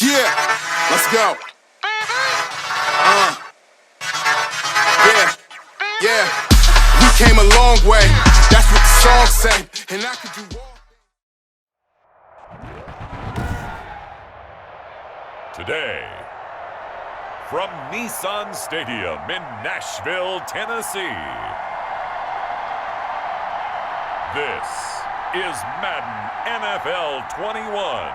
Yeah, let's go. Yeah. We came a long way. That's what the song say. And I could do all. Today, from Nissan Stadium in Nashville, Tennessee, this is Madden NFL 21.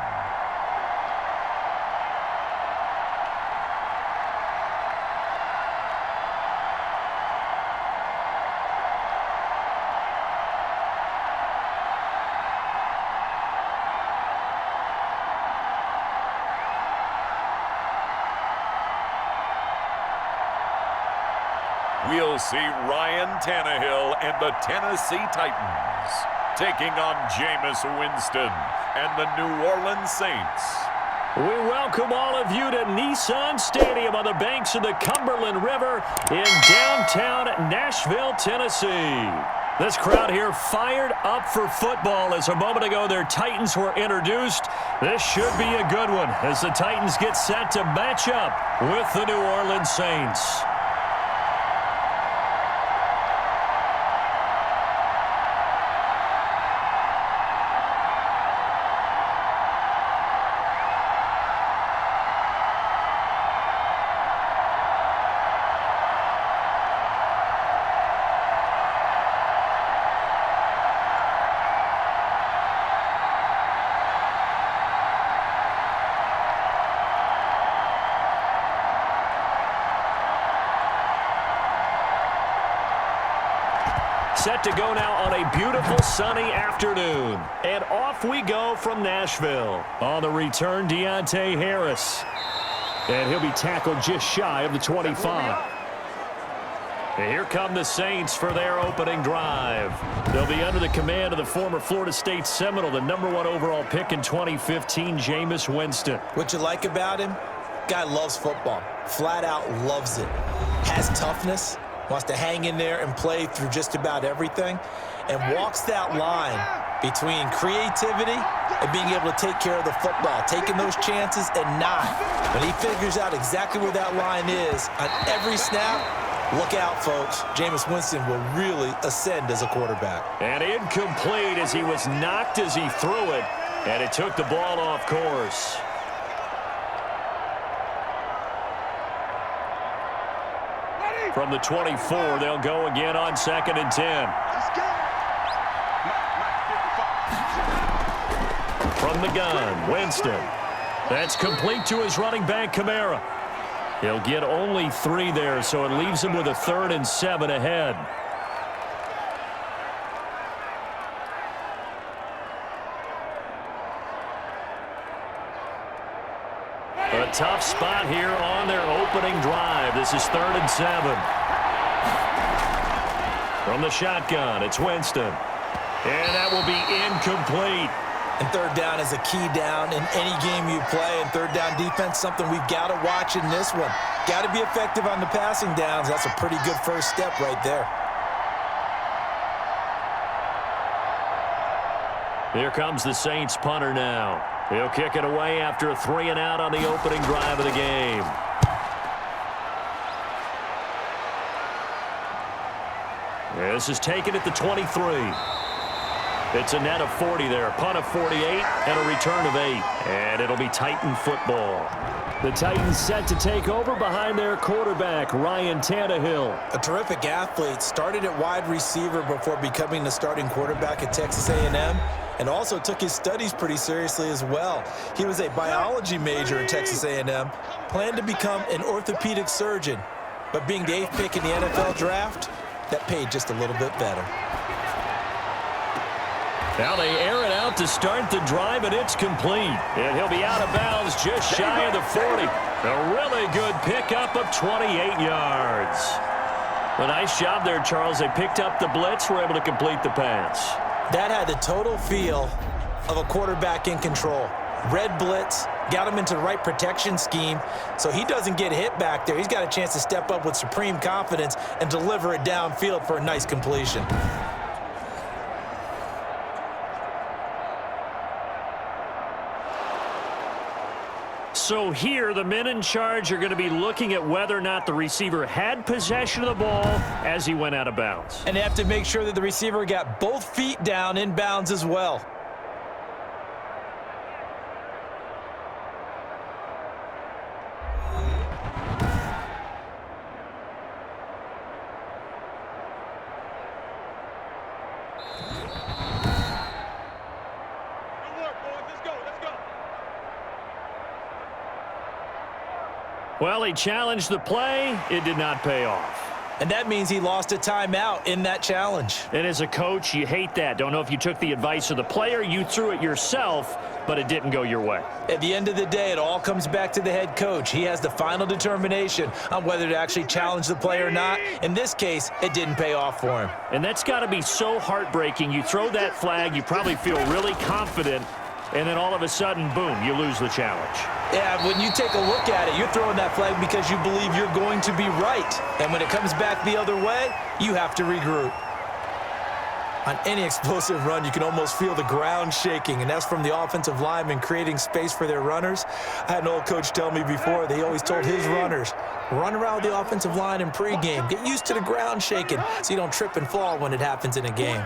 We'll see Ryan Tannehill and the Tennessee Titans taking on Jameis Winston and the New Orleans Saints. We welcome all of you to Nissan Stadium on the banks of the Cumberland River in downtown Nashville, Tennessee. This crowd here fired up for football as a moment ago their Titans were introduced. This should be a good one as the Titans get set to match up with the New Orleans Saints. Set to go now on a beautiful sunny afternoon. And off we go from Nashville. On the return, Deontay Harris. And he'll be tackled just shy of the 25. And here come the Saints for their opening drive. They'll be under the command of the former Florida State Seminole, the #1 overall pick in 2015, Jameis Winston. What you like about him? Guy loves football. Flat out loves it. Has toughness. Wants to hang in there and play through just about everything, and walks that line between creativity and being able to take care of the football, taking those chances and not. When he figures out exactly where that line is on every snap, look out, folks. Jameis Winston will really ascend as a quarterback. And incomplete as he was knocked as he threw it, and it took the ball off course. From the 24, they'll go again on 2nd and 10. From the gun, Winston. That's complete to his running back, Kamara. He'll get only 3 there, so it leaves him with a 3rd and 7 ahead. A tough spot here on their opening drive. This is 3rd and 7. From the shotgun, it's Winston. And that will be incomplete. And 3rd down is a key down in any game you play. And 3rd down defense, something we've got to watch in this one. Got to be effective on the passing downs. That's a pretty good first step right there. Here comes the Saints punter now. He'll kick it away after a 3 and out on the opening drive of the game. This is taken at the 23. It's a net of 40 there, punt of 48, and a return of 8. And it'll be Titan football. The Titans set to take over behind their quarterback, Ryan Tannehill. A terrific athlete, started at wide receiver before becoming the starting quarterback at Texas A&M, and also took his studies pretty seriously as well. He was a biology major at Texas A&M, planned to become an orthopedic surgeon, but being the 8th pick in the NFL draft, that paid just a little bit better. Now they air it out to start the drive, and it's complete. And he'll be out of bounds just shy of the 40. A really good pickup of 28 yards. A nice job there, Charles. They picked up the blitz, were able to complete the pass. That had the total feel of a quarterback in control. Red blitz, got him into the right protection scheme, so he doesn't get hit back there. He's got a chance to step up with supreme confidence and deliver it downfield for a nice completion. So here, the men in charge are going to be looking at whether or not the receiver had possession of the ball as he went out of bounds. And they have to make sure that the receiver got both feet down in bounds as well. Well, he challenged the play. It did not pay off. And that means he lost a timeout in that challenge. And as a coach, you hate that. Don't know if you took the advice of the player, you threw it yourself, but it didn't go your way. At the end of the day, it all comes back to the head coach. He has the final determination on whether to actually challenge the play or not. In this case, it didn't pay off for him. And that's got to be so heartbreaking. You throw that flag, you probably feel really confident, and then all of a sudden, boom, you lose the challenge. Yeah, when you take a look at it, you're throwing that flag because you believe you're going to be right. And when it comes back the other way, you have to regroup. On any explosive run, you can almost feel the ground shaking, and that's from the offensive linemen creating space for their runners. I had an old coach tell me before, they always told his runners, run around the offensive line in pregame. Get used to the ground shaking so you don't trip and fall when it happens in a game.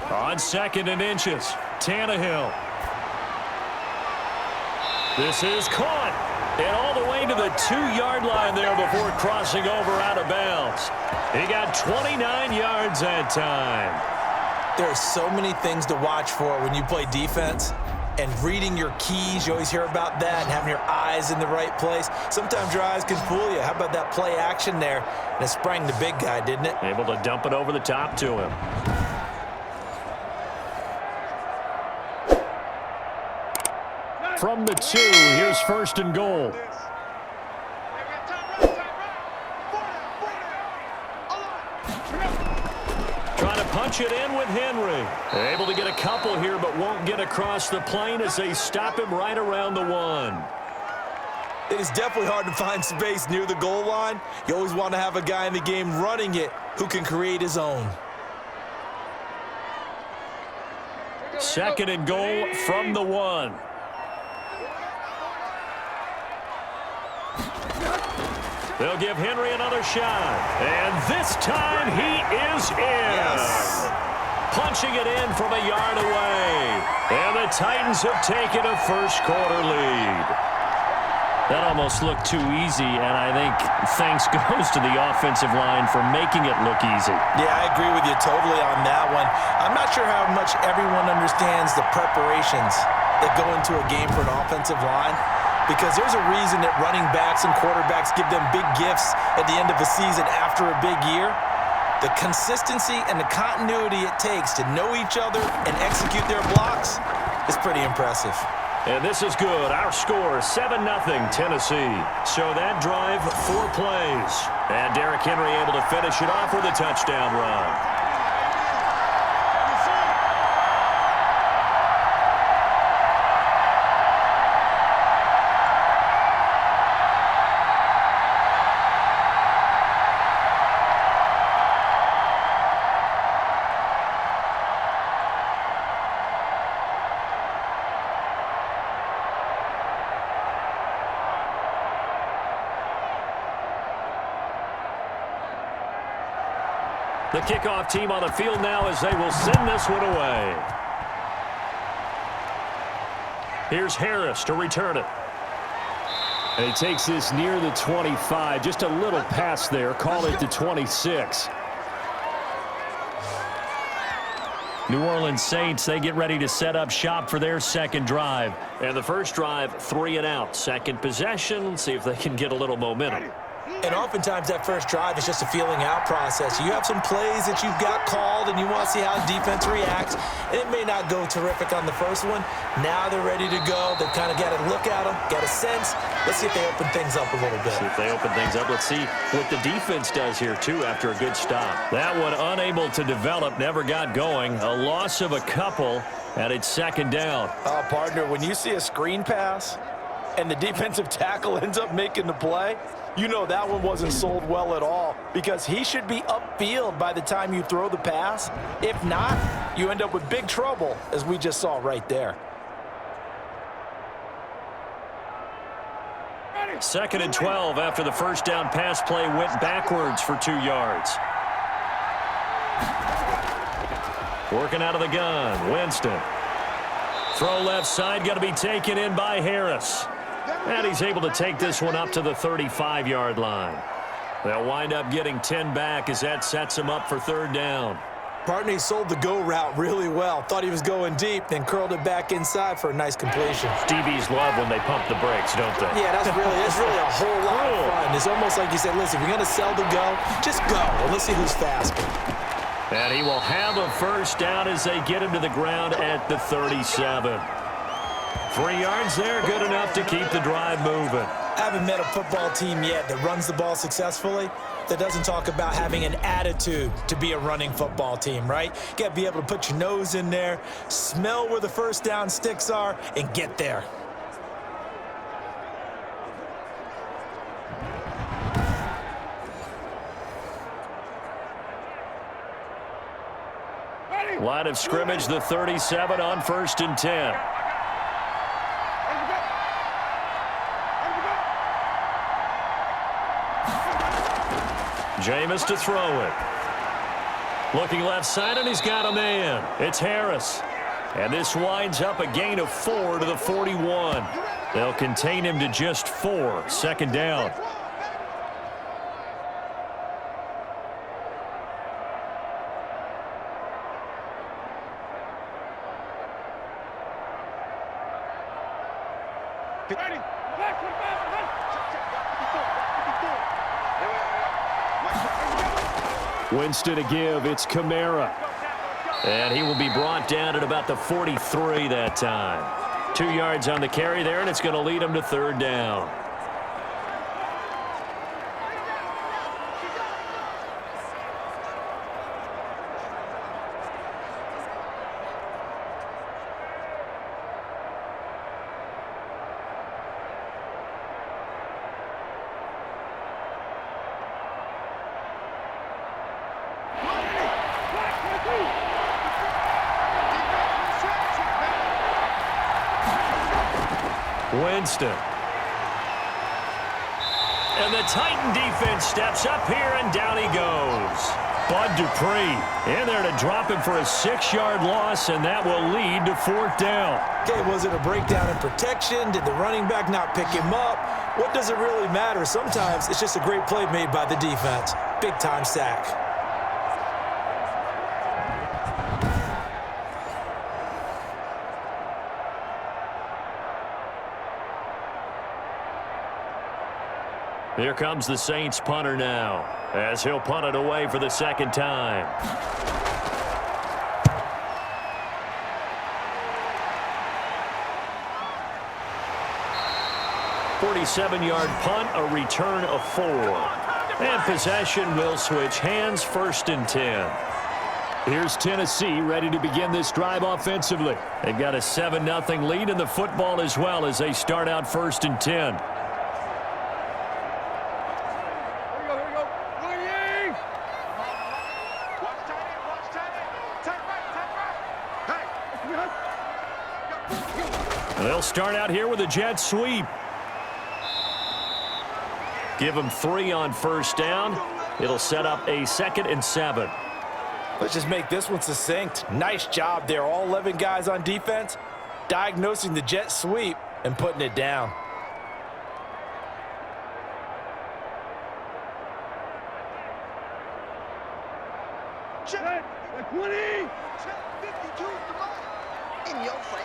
On 2nd and inches, Tannehill. This is caught. And all the way to the 2-yard line there before crossing over out of bounds. He got 29 yards that time. There are so many things to watch for when you play defense. And reading your keys, you always hear about that, and having your eyes in the right place. Sometimes your eyes can fool you. How about that play action there? And it sprang the big guy, didn't it? Able to dump it over the top to him. From the 2, here's 1st and goal. Trying to punch it in with Henry. Able to get a couple here, but won't get across the plane as they stop him right around the 1. It is definitely hard to find space near the goal line. You always want to have a guy in the game running it who can create his own. 2nd and goal from the 1. They'll give Henry another shot. And this time he is in. Yes. Punching it in from a yard away. And the Titans have taken a first-quarter lead. That almost looked too easy, and I think thanks goes to the offensive line for making it look easy. Yeah, I agree with you totally on that one. I'm not sure how much everyone understands the preparations that go into a game for an offensive line, because there's a reason that running backs and quarterbacks give them big gifts at the end of a season after a big year. The consistency and the continuity it takes to know each other and execute their blocks is pretty impressive. And this is good. Our score, 7-0 Tennessee. So that drive, 4 plays. And Derrick Henry able to finish it off with a touchdown run. The kickoff team on the field now as they will send this one away. Here's Harris to return it. And he takes this near the 25. Just a little pass there. Call it the 26. New Orleans Saints, they get ready to set up shop for their second drive. And the first drive, 3 and out. Second possession, see if they can get a little momentum. And oftentimes that first drive is just a feeling out process. You have some plays that you've got called and you want to see how defense reacts. And it may not go terrific on the first one. Now they're ready to go. They've kind of got a look at them, got a sense. Let's see if they open things up a little bit. See if they open things up. Let's see what the defense does here, too, after a good stop. That one unable to develop, never got going. A loss of a couple, and it's second down. Partner, when you see a screen pass and the defensive tackle ends up making the play, you know that one wasn't sold well at all, because he should be upfield by the time you throw the pass. If not, you end up with big trouble, as we just saw right there. 2nd and 12 after the first down pass play went backwards for 2 yards. Working out of the gun, Winston. Throw left side, got to be taken in by Harris. And he's able to take this one up to the 35-yard line. They'll wind up getting 10 back as that sets him up for 3rd down. Barney sold the go route really well. Thought he was going deep, then curled it back inside for a nice completion. DBs love when they pump the brakes, don't they? Yeah, that's really a whole lot of fun. It's almost like you said, listen, if you're going to sell the go, just go, and let's see who's faster. And he will have a 1st down as they get him to the ground at the 37. 3 yards there, good enough to keep the drive moving. I haven't met a football team yet that runs the ball successfully that doesn't talk about having an attitude to be a running football team, right? You got to be able to put your nose in there, smell where the 1st down sticks are, and get there. Line of scrimmage, the 37 on 1st and 10. Jameis to throw it. Looking left side, and he's got a man. It's Harris. And this winds up a gain of 4 to the 41. They'll contain him to just 4. 2nd down. Winston to give. It's Kamara. And he will be brought down at about the 43 that time. 2 yards on the carry there, and it's going to lead him to 3rd down. Winston. And the Titan defense steps up here, and down he goes. Bud Dupree in there to drop him for a 6-yard loss, and that will lead to 4th down. Okay, was it a breakdown in protection? Did the running back not pick him up? What does it really matter? Sometimes it's just a great play made by the defense. Big-time sack. Here comes the Saints punter now, as he'll punt it away for the 2nd time. $47-yard punt, a return of 4. And possession will switch hands, 1st and 10. Here's Tennessee ready to begin this drive offensively. They've got a 7-0 lead in the football as well as they start out 1st and 10. They'll start out here with a jet sweep. Give them 3 on 1st down. It'll set up a 2nd and 7. Let's just make this one succinct. Nice job there. All 11 guys on defense diagnosing the jet sweep and putting it down. Check. 20. Check 52. In your face.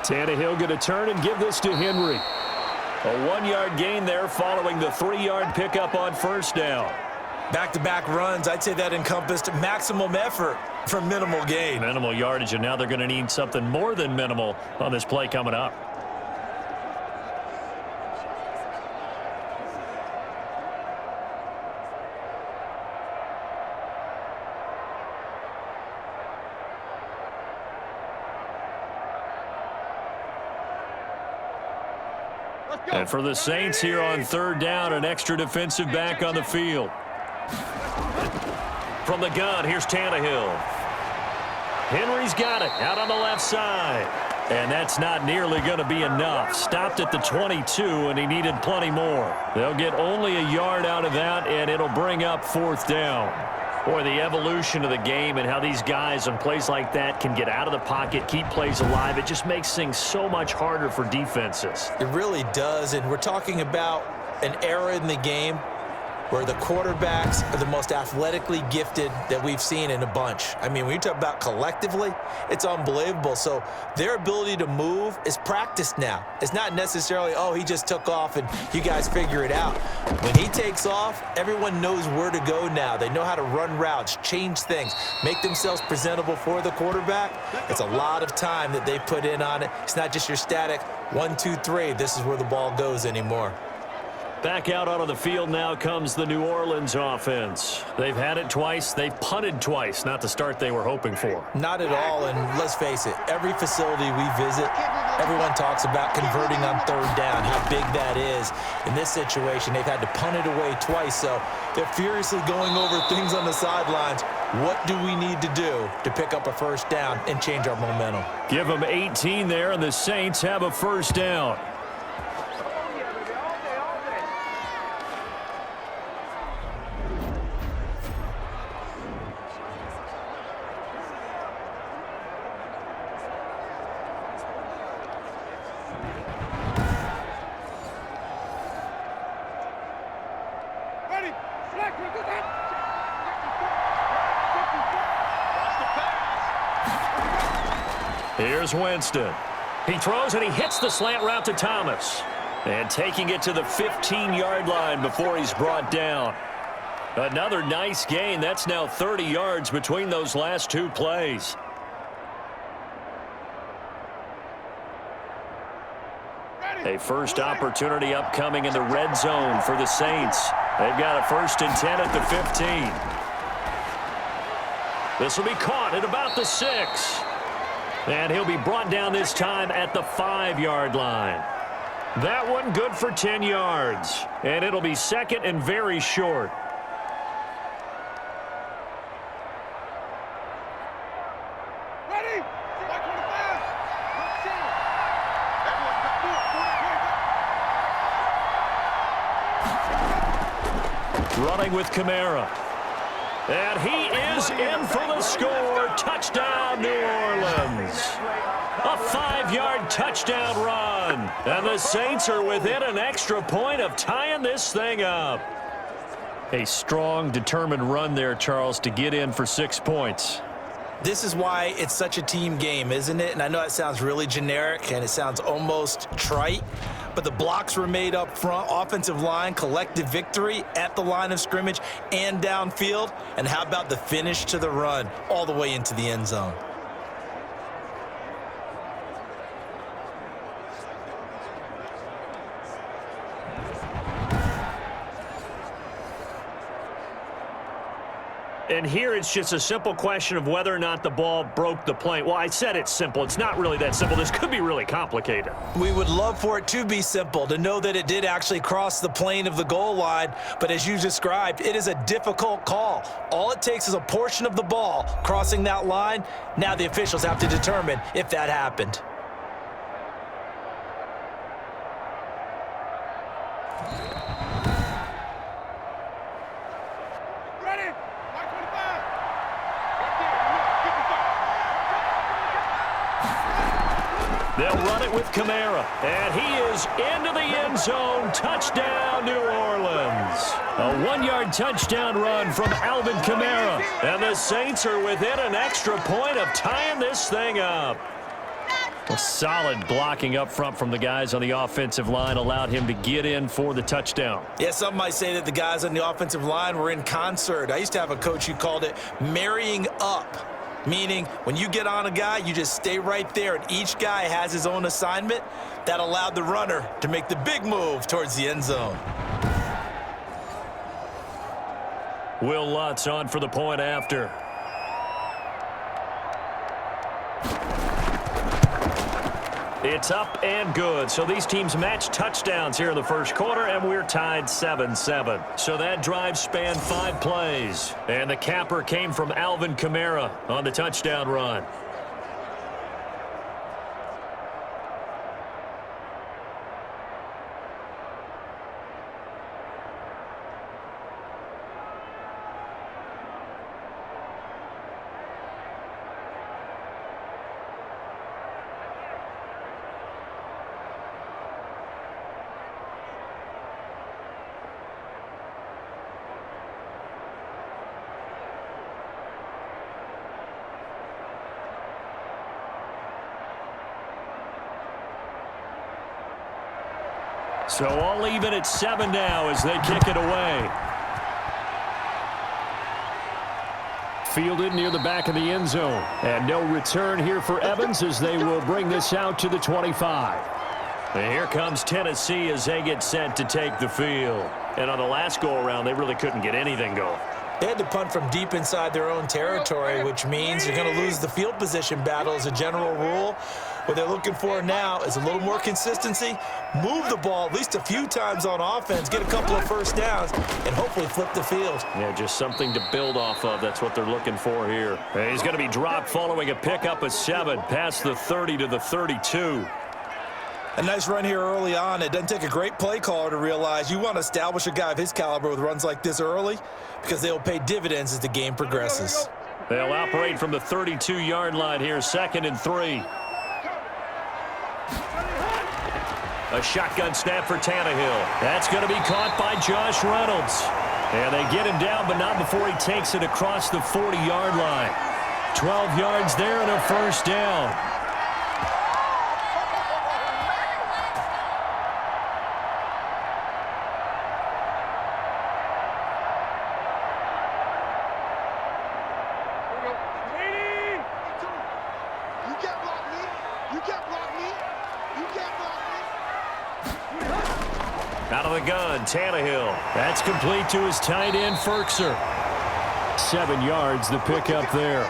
Tannehill going to turn and give this to Henry. A 1-yard gain there following the 3-yard pickup on 1st down. Back-to-back runs, I'd say that encompassed maximum effort for minimal gain. Minimal yardage, and now they're going to need something more than minimal on this play coming up. And for the Saints here on 3rd down, an extra defensive back on the field. From the gun, here's Tannehill. Henry's got it out on the left side. And that's not nearly going to be enough. Stopped at the 22, and he needed plenty more. They'll get only a yard out of that, and it'll bring up 4th down. Boy, the evolution of the game and how these guys on plays like that can get out of the pocket, keep plays alive, it just makes things so much harder for defenses. It really does, and we're talking about an era in the game where the quarterbacks are the most athletically gifted that we've seen in a bunch. I mean, when you talk about collectively, it's unbelievable. So their ability to move is practiced now. It's not necessarily, oh, he just took off and you guys figure it out. When he takes off, everyone knows where to go now. They know how to run routes, change things, make themselves presentable for the quarterback. It's a lot of time that they put in on it. It's not just your static 1, 2, 3. This is where the ball goes anymore. Back out onto the field now comes the New Orleans offense. They've had it twice. They've punted twice. Not the start they were hoping for. Not at all, and let's face it, every facility we visit, everyone talks about converting on 3rd down, how big that is. In this situation, they've had to punt it away twice, so they're furiously going over things on the sidelines. What do we need to do to pick up a 1st down and change our momentum? Give them 18 there, and the Saints have a 1st down. Here's Winston. He throws and he hits the slant route to Thomas. And taking it to the 15-yard line before he's brought down. Another nice gain. That's now 30 yards between those last 2 plays. A first opportunity upcoming in the red zone for the Saints. They've got a 1st and 10 at the 15. This will be caught at about the 6. And he'll be brought down this time at the 5-yard line. That one good for 10 yards. And it'll be 2nd and very short. Running with Kamara. And he is in for the score. Touchdown, New Orleans. A 5-yard touchdown run. And the Saints are within an extra point of tying this thing up. A strong, determined run there, Charles, to get in for 6 points. This is why it's such a team game, isn't it? And I know it sounds really generic and it sounds almost trite, but the blocks were made up front, offensive line, collective victory at the line of scrimmage and downfield. And how about the finish to the run all the way into the end zone? And here it's just a simple question of whether or not the ball broke the plane. Well, I said it's simple. It's not really that simple. This could be really complicated. We would love for it to be simple, to know that it did actually cross the plane of the goal line. But as you described, it is a difficult call. All it takes is a portion of the ball crossing that line. Now the officials have to determine if that happened. They'll run it with Kamara, and he is into the end zone. Touchdown, New Orleans. A 1-yard touchdown run from Alvin Kamara, and the Saints are within an extra point of tying this thing up. A solid blocking up front from the guys on the offensive line allowed him to get in for the touchdown. Yeah, some might say that the guys on the offensive line were in concert. I used to have a coach who called it marrying up. Meaning, when you get on a guy, you just stay right there, and each guy has his own assignment. That allowed the runner to make the big move towards the end zone. Will Lutz on for the point after. It's up and good. So these teams match touchdowns here in the first quarter, and we're tied 7-7. So that drive spanned 5 plays. And the capper came from Alvin Kamara on the touchdown run. So all even at 7 now as they kick it away. Fielded near the back of the end zone. And no return here for Evans as they will bring this out to the 25. And here comes Tennessee as they get set to take the field. And on the last go-around, they really couldn't get anything going. They had to punt from deep inside their own territory, which means you're going to lose the field position battle as a general rule. What they're looking for now is a little more consistency, move the ball at least a few times on offense, get a couple of first downs, and hopefully flip the field. Yeah, just something to build off of. That's what they're looking for here. And he's going to be dropped following a pickup of 7 past the 30 to the 32. A nice run here early on. It doesn't take a great play caller to realize you want to establish a guy of his caliber with runs like this early because they'll pay dividends as the game progresses. They'll operate from the 32-yard line here, 2nd and 3. A shotgun snap for Tannehill. That's going to be caught by Josh Reynolds. And they get him down, but not before he takes it across the 40-yard line. 12 yards there and a first down. Out of the gun, Tannehill. That's complete to his tight end, Ferkser. 7 yards, the pickup there.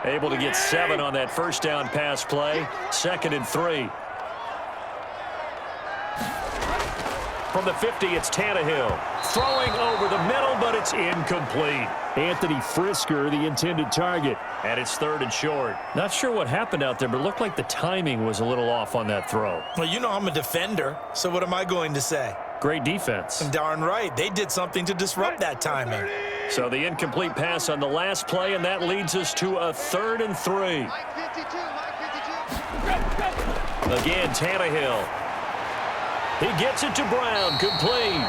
Able to get 7 on that first down pass play. 2nd and 3. From the 50, it's Tannehill. Throwing over the middle, but it's incomplete. Anthony Frisker, the intended target. And it's 3rd and short. Not sure what happened out there, but it looked like the timing was a little off on that throw. Well, you know I'm a defender, so what am I going to say? Great defense. Darn right. They did something to disrupt that timing. So the incomplete pass on the last play, and that leads us to a 3rd and 3. Again, Tannehill. He gets it to Brown, complete.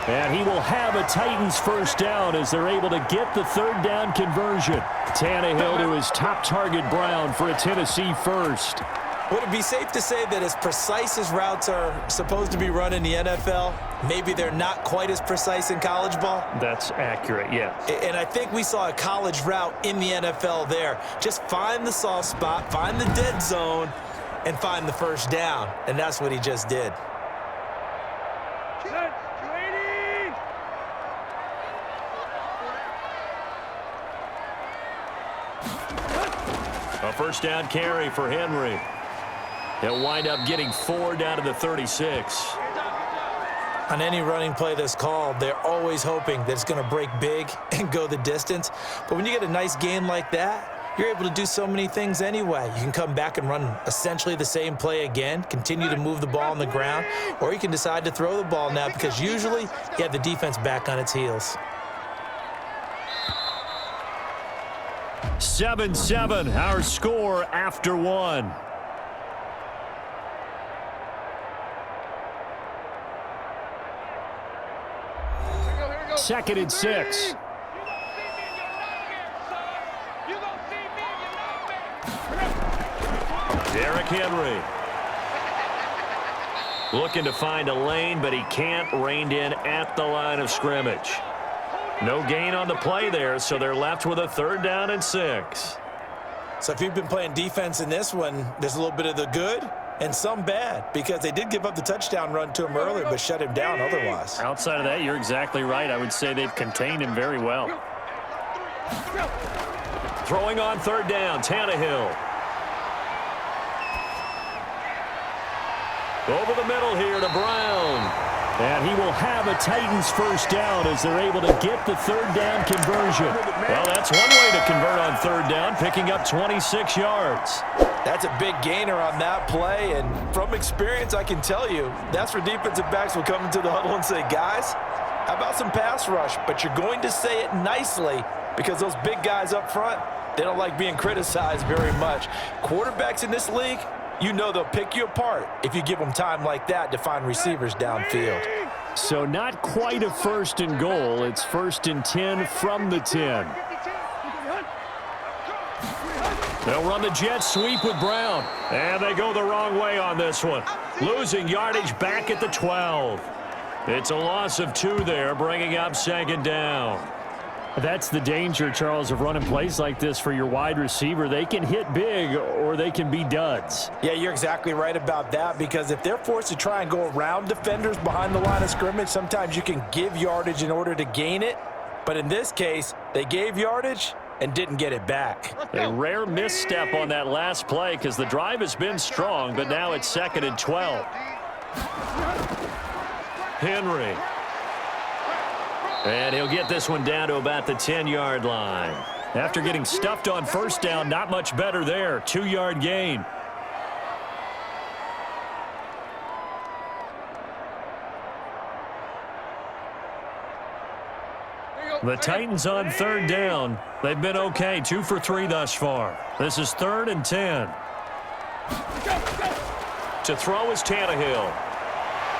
And he will have a Titans first down as they're able to get the 3rd down conversion. Tannehill to his top target, Brown, for a Tennessee first. Would it be safe to say that as precise as routes are supposed to be run in the NFL, maybe they're not quite as precise in college ball? That's accurate, yeah. And I think we saw a college route in the NFL there. Just find the soft spot, find the dead zone, and find the first down. And that's what he just did. A first down carry for Henry. He'll wind up getting 4 down to the 36. On any running play that's called, they're always hoping that it's going to break big and go the distance. But when you get a nice gain like that, you're able to do so many things anyway. You can come back and run essentially the same play again, continue to move the ball on the ground, or you can decide to throw the ball now because usually you have the defense back on its heels. 7-7, our score after 1. Second and 6. Derrick Henry. Looking to find a lane, but he can't. Reined in at the line of scrimmage. No gain on the play there, so they're left with a 3rd down and 6. So if you've been playing defense in this one, there's a little bit of the good and some bad because they did give up the touchdown run to him earlier but shut him down otherwise. Outside of that, you're exactly right. I would say they've contained him very well. Throwing on 3rd down, Tannehill. Over the middle here to Brown. And he will have a Titans first down as they're able to get the 3rd down conversion. Well, that's one way to convert on 3rd down, picking up 26 yards. That's a big gainer on that play, and from experience, I can tell you, that's where defensive backs will come into the huddle and say, guys, how about some pass rush? But you're going to say it nicely because those big guys up front, they don't like being criticized very much. Quarterbacks in this league, you know they'll pick you apart if you give them time like that to find receivers downfield. So not quite a 1st and goal. It's 1st and 10 from the 10. They'll run the jet sweep with Brown. And they go the wrong way on this one. Losing yardage back at the 12. It's a loss of 2 there, bringing up 2nd down. That's the danger, Charles, of running plays like this for your wide receiver. They can hit big or they can be duds. Yeah, you're exactly right about that, because if they're forced to try and go around defenders behind the line of scrimmage, sometimes you can give yardage in order to gain it. But in this case, they gave yardage and didn't get it back. A rare misstep on that last play because the drive has been strong, but now it's 2nd and 12. Henry. And he'll get this one down to about the 10-yard line. After getting stuffed on 1st down, not much better there. 2-yard gain. The Titans on 3rd down. They've been okay, 2 for 3 thus far. This is 3rd and 10. To throw is Tannehill.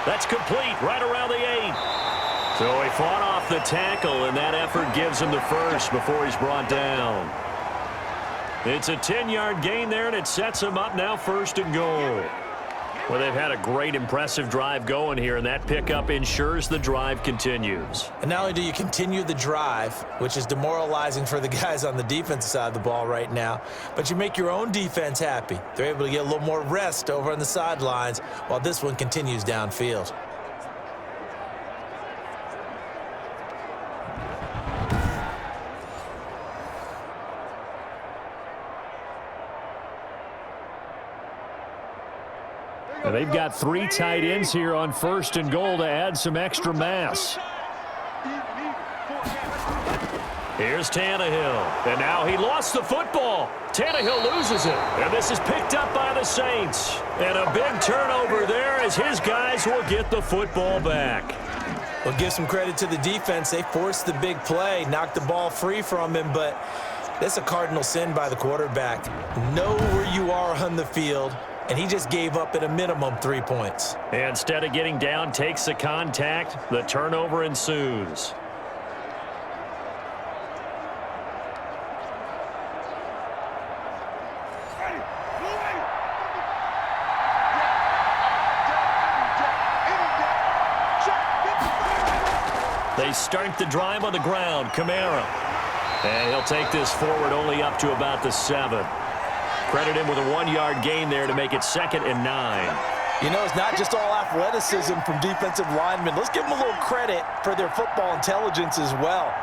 That's complete right around the 8. So he fought off the tackle, and that effort gives him the 1st before he's brought down. It's a 10-yard gain there, and it sets him up now 1st and goal. Well, they've had a great, impressive drive going here, and that pickup ensures the drive continues. And not only do you continue the drive, which is demoralizing for the guys on the defensive side of the ball right now, but you make your own defense happy. They're able to get a little more rest over on the sidelines while this one continues downfield. They've got 3 tight ends here on 1st and goal to add some extra mass. Here's Tannehill. And now he lost the football. Tannehill loses it. And this is picked up by the Saints. And a big turnover there as his guys will get the football back. Well, give some credit to the defense. They forced the big play, knocked the ball free from him, but that's a cardinal sin by the quarterback. Know where you are on the field. And he just gave up at a minimum 3 points. Instead of getting down, takes the contact. The turnover ensues. They start the drive on the ground. Kamara. And he'll take this forward only up to about the 7. Credit him with a 1-yard gain there to make it 2nd and 9. You know, it's not just all athleticism from defensive linemen. Let's give them a little credit for their football intelligence as well.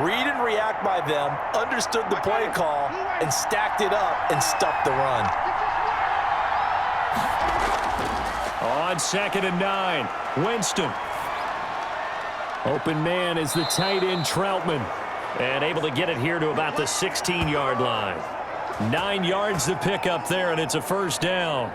Read and react by them, understood the play call, and stacked it up and stuffed the run. On 2nd and 9, Winston. Open man is the tight end Troutman. And able to get it here to about the 16-yard line. 9 yards to pick up there, and it's a 1st down.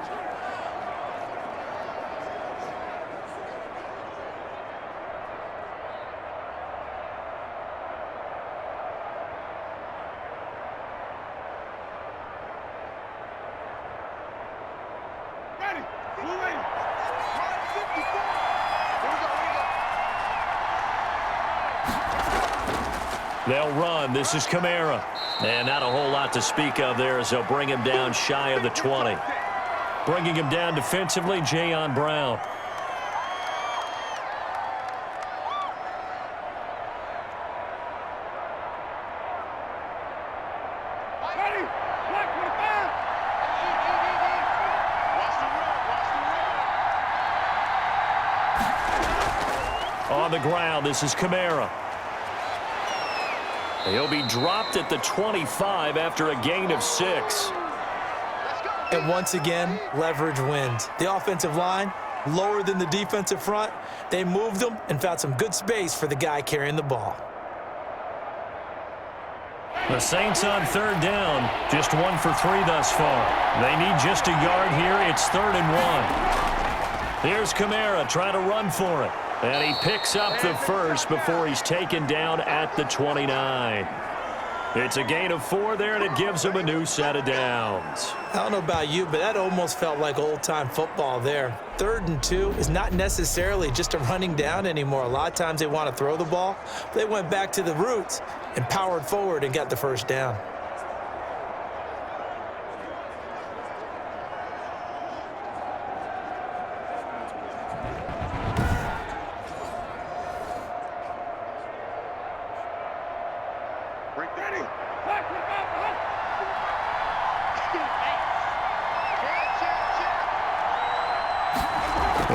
They'll run. This is Kamara. And not a whole lot to speak of there as they'll bring him down shy of the 20. Bringing him down defensively, Jayon Brown. On the ground, this is Kamara. He'll be dropped at the 25 after a gain of 6. And once again, leverage wins. The offensive line, lower than the defensive front. They moved them and found some good space for the guy carrying the ball. The Saints on 3rd down, just 1 for 3 thus far. They need just a yard here. It's 3rd and 1. Here's Kamara trying to run for it. And he picks up the 1st before he's taken down at the 29. It's a gain of 4 there, and it gives him a new set of downs. I don't know about you, but that almost felt like old-time football there. 3rd and 2 is not necessarily just a running down anymore. A lot of times they want to throw the ball. They went back to the roots and powered forward and got the first down.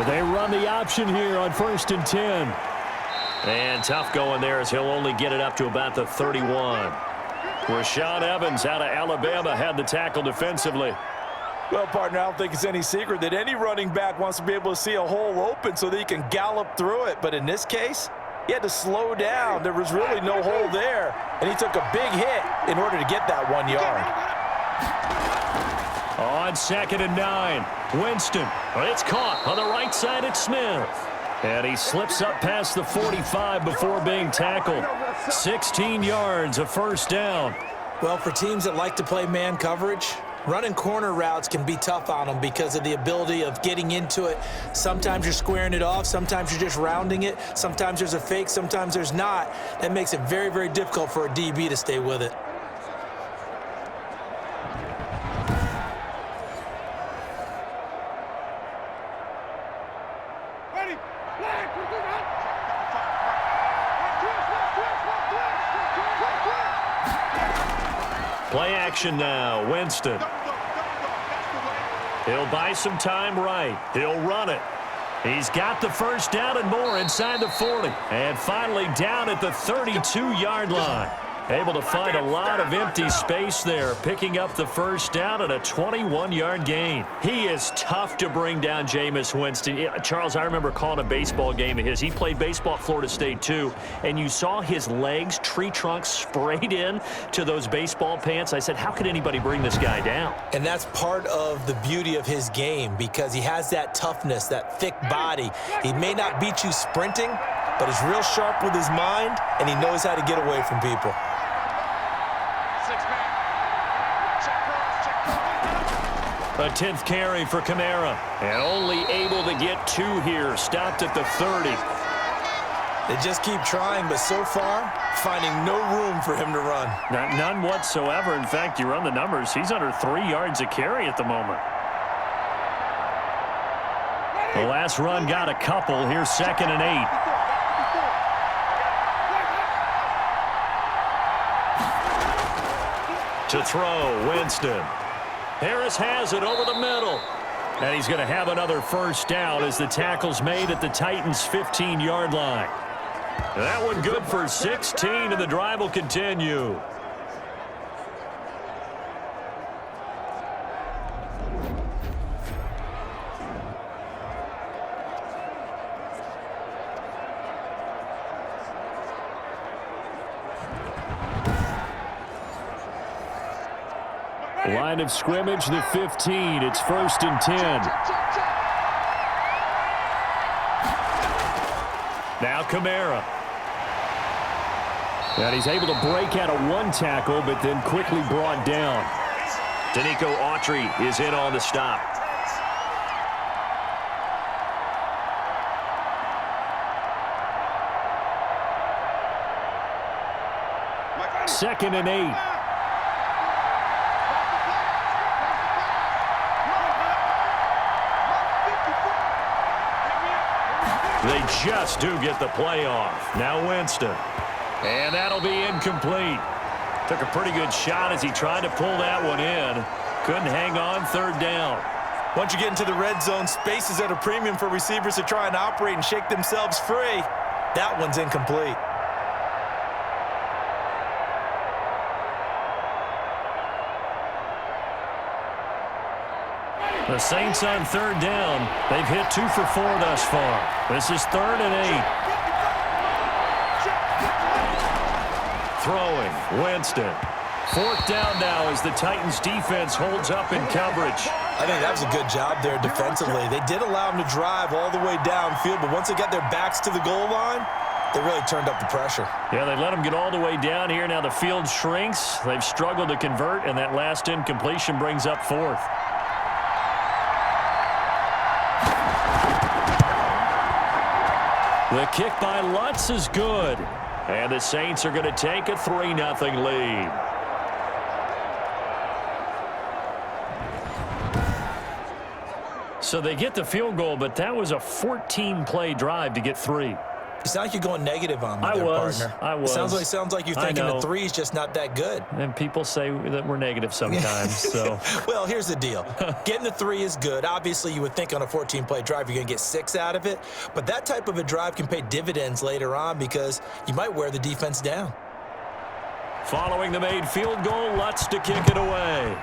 They run the option here on 1st and 10. And tough going there as he'll only get it up to about the 31. Rashaan Evans out of Alabama had the tackle defensively. Well, partner, I don't think it's any secret that any running back wants to be able to see a hole open so that he can gallop through it. But in this case, he had to slow down. There was really no hole there, and he took a big hit in order to get that 1 yard. On 2nd and 9, Winston. It's caught on the right side at Smith. And he slips up past the 45 before being tackled. 16 yards, a first down. Well, for teams that like to play man coverage, running corner routes can be tough on them because of the ability of getting into it. Sometimes you're squaring it off. Sometimes you're just rounding it. Sometimes there's a fake. Sometimes there's not. That makes it very, very difficult for a DB to stay with it. Play action now, Winston. He'll buy some time right. He'll run it. He's got the first down and more inside the 40. And finally down at the 32-yard line. Able to find a lot of empty space there, picking up the first down and a 21-yard gain. He is tough to bring down, Jameis Winston. Charles, I remember calling a baseball game of his. He played baseball at Florida State, too, and you saw his legs, tree trunks sprayed in to those baseball pants. I said, how could anybody bring this guy down? And that's part of the beauty of his game because he has that toughness, that thick body. He may not beat you sprinting, but he's real sharp with his mind, and he knows how to get away from people. A 10th carry for Kamara, and only able to get 2 here, stopped at the 30. They just keep trying, but so far, finding no room for him to run. None whatsoever. In fact, you run the numbers, he's under 3 yards a carry at the moment. The last run got a couple. Here's 2nd and 8. To throw, Winston. Harris has it over the middle. And he's going to have another first down as the tackle's made at the Titans' 15-yard line. That one good for 16, and the drive will continue. Line of scrimmage, the 15. It's 1st and 10. Now Kamara. And he's able to break out of 1 tackle, but then quickly brought down. Danico Autry is in on the stop. Second and 8. They just do get the play off. Now Winston. And that'll be incomplete. Took a pretty good shot as he tried to pull that one in. Couldn't hang on, 3rd down. Once you get into the red zone, space is at a premium for receivers to try and operate and shake themselves free. That one's incomplete. The Saints on 3rd down. They've hit 2 for 4 thus far. This is 3rd and 8. Throwing, Winston. 4th down now as the Titans defense holds up in coverage. I think that was a good job there defensively. They did allow them to drive all the way downfield, but once they got their backs to the goal line, they really turned up the pressure. Yeah, they let them get all the way down here. Now the field shrinks. They've struggled to convert, and that last incompletion brings up 4th. The kick by Lutz is good. And the Saints are going to take a 3-0 lead. So they get the field goal, but that was a 14-play drive to get 3. It's not like you're going negative on me, partner. I was. Sounds like you're thinking the 3 is just not that good. And people say that we're negative sometimes. So. Well, here's the deal. Getting the 3 is good. Obviously, you would think on a 14-play drive you're going to get 6 out of it. But that type of a drive can pay dividends later on because you might wear the defense down. Following the made field goal, Lutz to kick it away.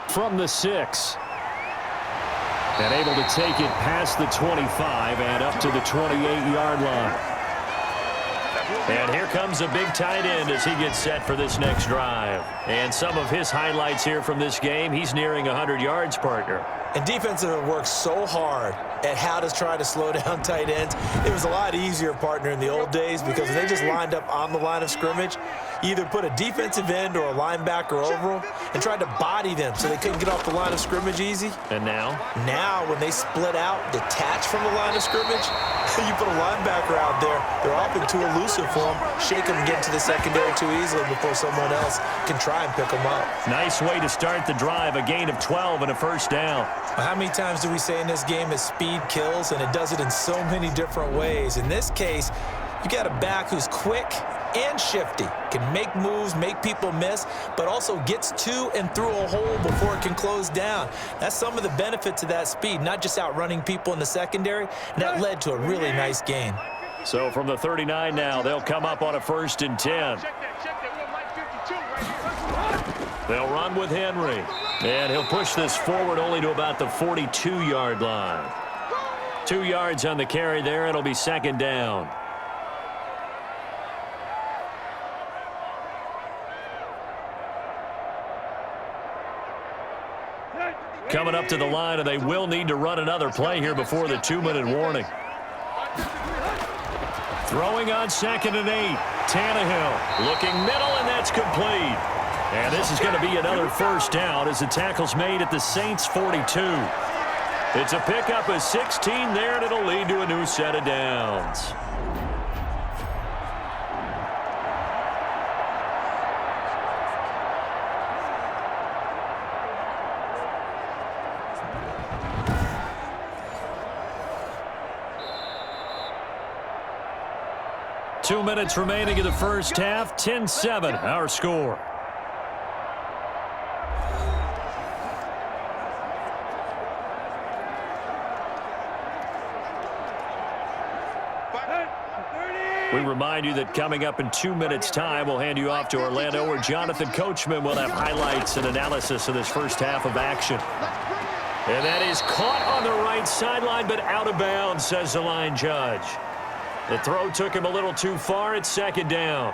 From the 6. And able to take it past the 25 and up to the 28-yard line. And here comes a big tight end as he gets set for this next drive. And some of his highlights here from this game, he's nearing 100 yards, partner. And defensive have worked so hard at how to try to slow down tight ends. It was a lot easier, partner, in the old days because when they just lined up on the line of scrimmage, you either put a defensive end or a linebacker over them and tried to body them so they couldn't get off the line of scrimmage easy. And now? Now, when they split out, detach from the line of scrimmage, you put a linebacker out there, they're often too elusive for them, shake them and get into the secondary too easily before someone else can try and pick them up. Nice way to start the drive, a gain of 12 and a first down. How many times do we say in this game that speed kills, and it does it in so many different ways? In this case, you got a back who's quick and shifty, can make moves, make people miss, but also gets to and through a hole before it can close down. That's some of the benefits of that speed, not just outrunning people in the secondary, and that led to a really nice gain. So from the 39 now, they'll come up on a 1st and 10. They'll run with Henry. And he'll push this forward only to about the 42-yard line. 2 yards on the carry there. It'll be 2nd down. Coming up to the line, and they will need to run another play here before the 2-minute warning. Throwing on 2nd and 8. Tannehill looking middle, and that's complete. And this is going to be another first down as the tackle's made at the Saints' 42. It's a pickup of 16 there, and it'll lead to a new set of downs. Two minutes remaining in the first half. 10-7, our score. We remind you that coming up in 2 minutes' time, we'll hand you off to Orlando, where Jonathan Coachman will have highlights and analysis of this first half of action. And that is caught on the right sideline, but out of bounds, says the line judge. The throw took him a little too far. It's 2nd down.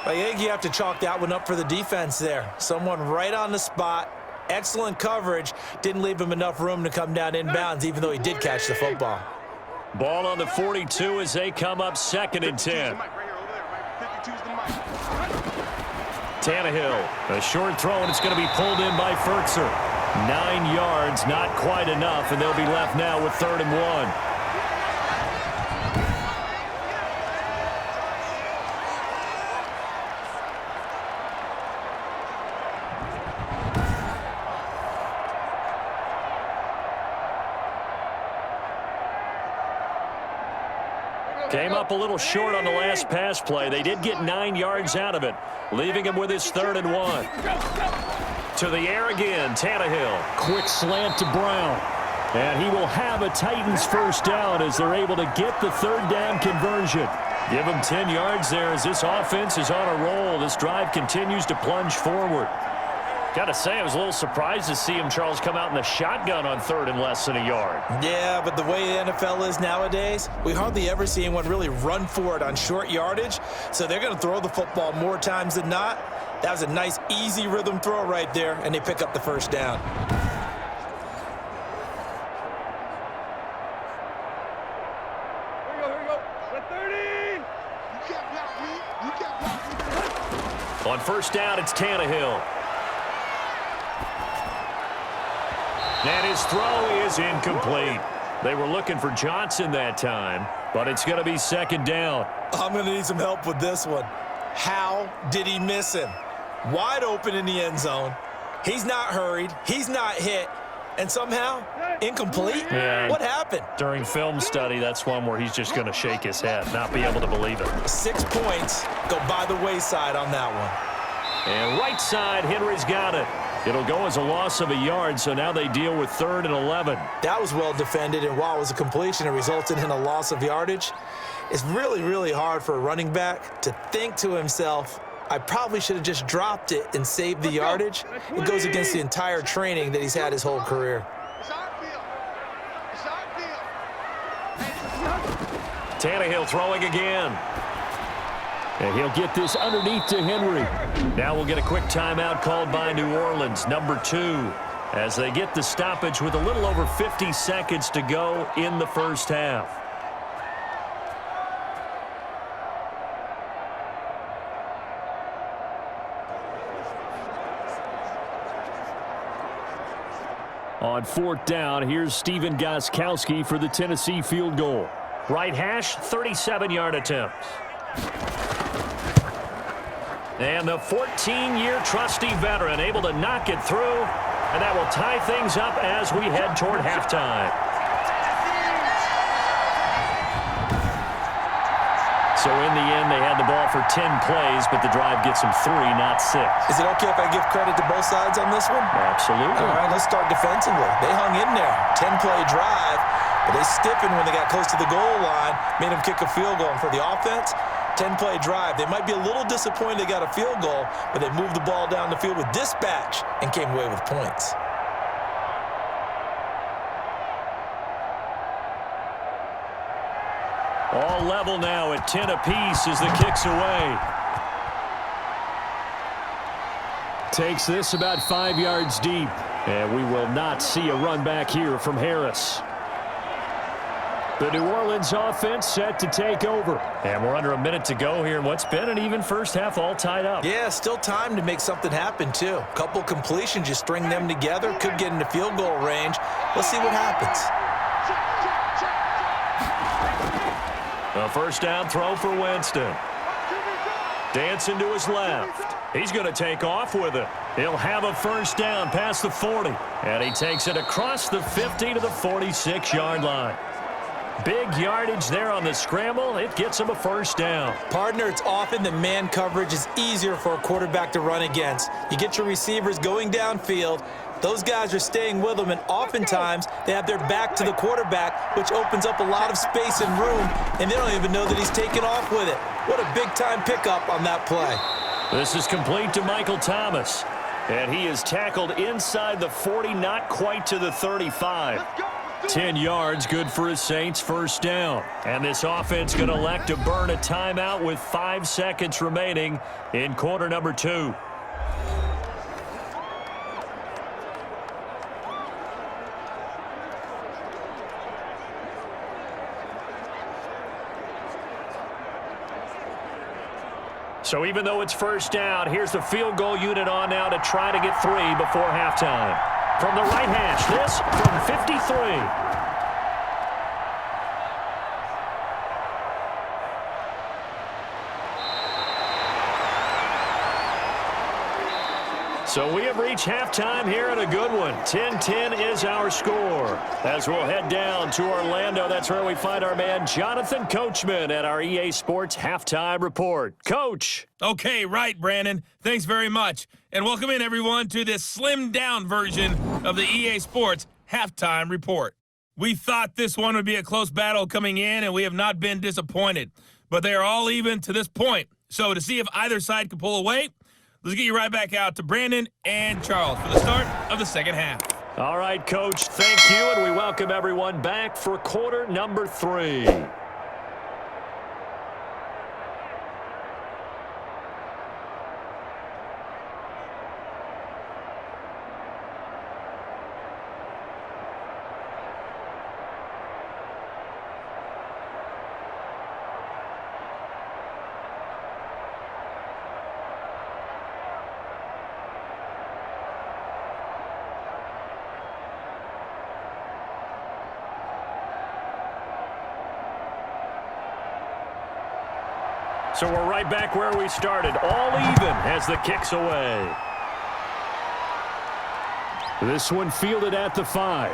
I think you have to chalk that one up for the defense there. Someone right on the spot. Excellent coverage. Didn't leave him enough room to come down inbounds, even though he did catch the football. Ball on the 42 as they come up 2nd and 10. Tannehill, a short throw, and it's going to be pulled in by Furtzer. 9 yards, not quite enough, and they'll be left now with 3rd and 1. Came up a little short on the last pass play. They did get 9 yards out of it, leaving him with his 3rd and 1. To the air again, Tannehill. Quick slant to Brown. And he will have a Titans first down as they're able to get the 3rd down conversion. Give him 10 yards there as this offense is on a roll. This drive continues to plunge forward. Got to say, I was a little surprised to see him, Charles, come out in the shotgun on 3rd and less than a yard. Yeah, but the way the NFL is nowadays, we hardly ever see anyone really run for it on short yardage. So they're going to throw the football more times than not. That was a nice, easy rhythm throw right there, and they pick up the first down. Here we go. The 30. You can't block me. You can't block me. On first down, it's Tannehill. And his throw is incomplete. They were looking for Johnson that time, but it's going to be second down. I'm going to need some help with this one. How did he miss him? Wide open in the end zone. He's not hurried. He's not hit. And somehow, incomplete? Yeah. What happened? During film study, that's one where he's just going to shake his head, not be able to believe it. 6 points go by the wayside on that one. And right side, Henry's got it. It'll go as a loss of a yard, so now they deal with 3rd and 11. That was well defended, and while it was a completion, it resulted in a loss of yardage. It's really, really hard for a running back to think to himself, I probably should have just dropped it and saved the yardage. It goes against the entire training that he's had his whole career. It's our field. It's our field. Tannehill throwing again. And he'll get this underneath to Henry. Now we'll get a quick timeout called by New Orleans, number 2, as they get the stoppage with a little over 50 seconds to go in the first half. On 4th down, here's Steven Gostkowski for the Tennessee field goal. Right hash, 37-yard attempt. And the 14-year trusty veteran able to knock it through, and that will tie things up as we head toward halftime. So in the end, they had the ball for 10 plays, but the drive gets them 3, not 6. Is it okay if I give credit to both sides on this one? Absolutely. All right, let's start defensively. They hung in there. 10-play drive, but they stiffened when they got close to the goal line, made them kick a field goal. And for the offense, 10-play drive. They might be a little disappointed they got a field goal, but they moved the ball down the field with dispatch and came away with points. All level now at 10 apiece as the kick's away. Takes this about 5 yards deep, and we will not see a run back here from Harris. The New Orleans offense set to take over. And we're under a minute to go here in what's been an even first half, all tied up. Yeah, still time to make something happen, too. A couple completions, you string them together, could get into field goal range. Let's see what happens. A first down throw for Winston. Dancing to his left. He's going to take off with it. He'll have a first down past the 40. And he takes it across the 50 to the 46-yard line. Big yardage there on the scramble. It gets him a first down. Partner, it's often that man coverage is easier for a quarterback to run against. You get your receivers going downfield. Those guys are staying with them, and oftentimes they have their back to the quarterback, which opens up a lot of space and room, and they don't even know that he's taken off with it. What a big-time pickup on that play. This is complete to Michael Thomas, and he is tackled inside the 40, not quite to the 35. 10 yards, good for his Saints, first down. And this offense going to elect to burn a timeout with 5 seconds remaining in quarter number 2. So even though it's first down, here's the field goal unit on now to try to get 3 before halftime. From the right hash, this from 53. So we have reached halftime here in a good one. 10-10 is our score. As we'll head down to Orlando, that's where we find our man Jonathan Coachman at our EA Sports Halftime Report. Coach. Okay, right, Brandon. Thanks very much. And welcome in, everyone, to this slimmed-down version of the EA Sports Halftime Report. We thought this one would be a close battle coming in, and we have not been disappointed. But they are all even to this point. So to see if either side can pull away, let's get you right back out to Brandon and Charles for the start of the second half. All right, Coach, thank you, and we welcome everyone back for quarter number 3. So we're right back where we started, all even as the kick's away. This one fielded at the 5.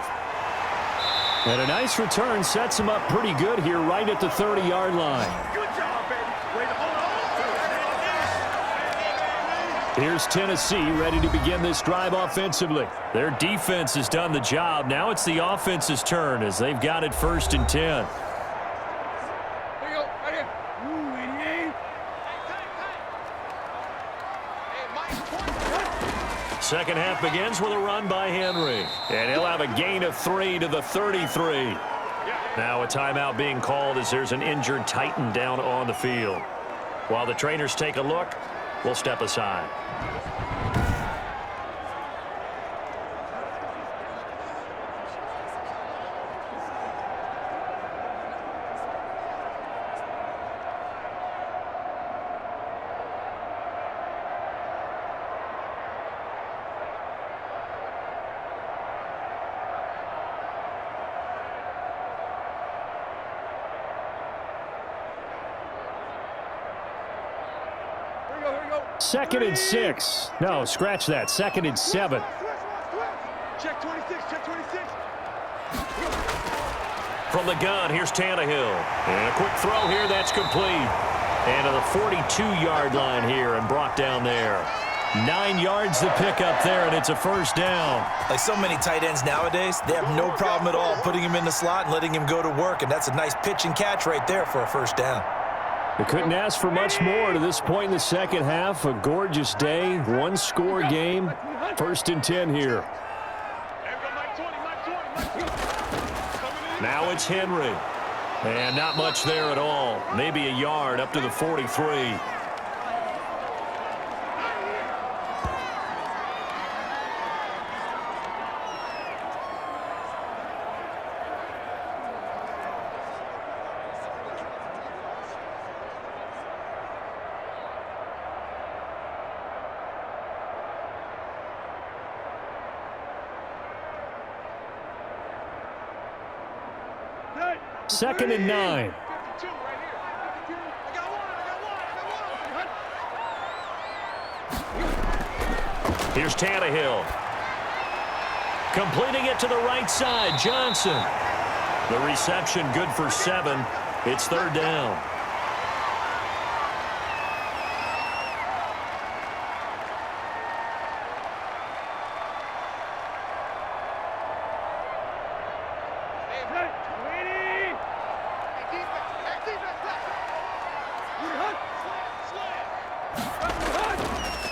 And a nice return sets him up pretty good here right at the 30-yard line. Good job, baby. Way to hold on. Here's Tennessee ready to begin this drive offensively. Their defense has done the job. Now it's the offense's turn as they've got it 1st and 10. There you go. Right here. Ooh, 88. Second half begins with a run by Henry. And he'll have a gain of 3 to the 33. Now a timeout being called as there's an injured Titan down on the field. While the trainers take a look, we'll step aside. Second and 6. No, scratch that. 2nd and 7. Check 26, check 26. From the gun, here's Tannehill. And a quick throw here, that's complete. And to the 42-yard line here and brought down there. 9 yards to pick up there, and it's a 1st down. Like so many tight ends nowadays, they have no problem at all putting him in the slot and letting him go to work, and that's a nice pitch and catch right there for a 1st down. They couldn't ask for much more to this point in the second half. A gorgeous day, one-score game. 1st and 10 here. Now it's Henry. And not much there at all. Maybe a yard up to the 43. Second and 9. Here's Tannehill. Completing it to the right side, Johnson. The reception good for 7. It's 3rd down.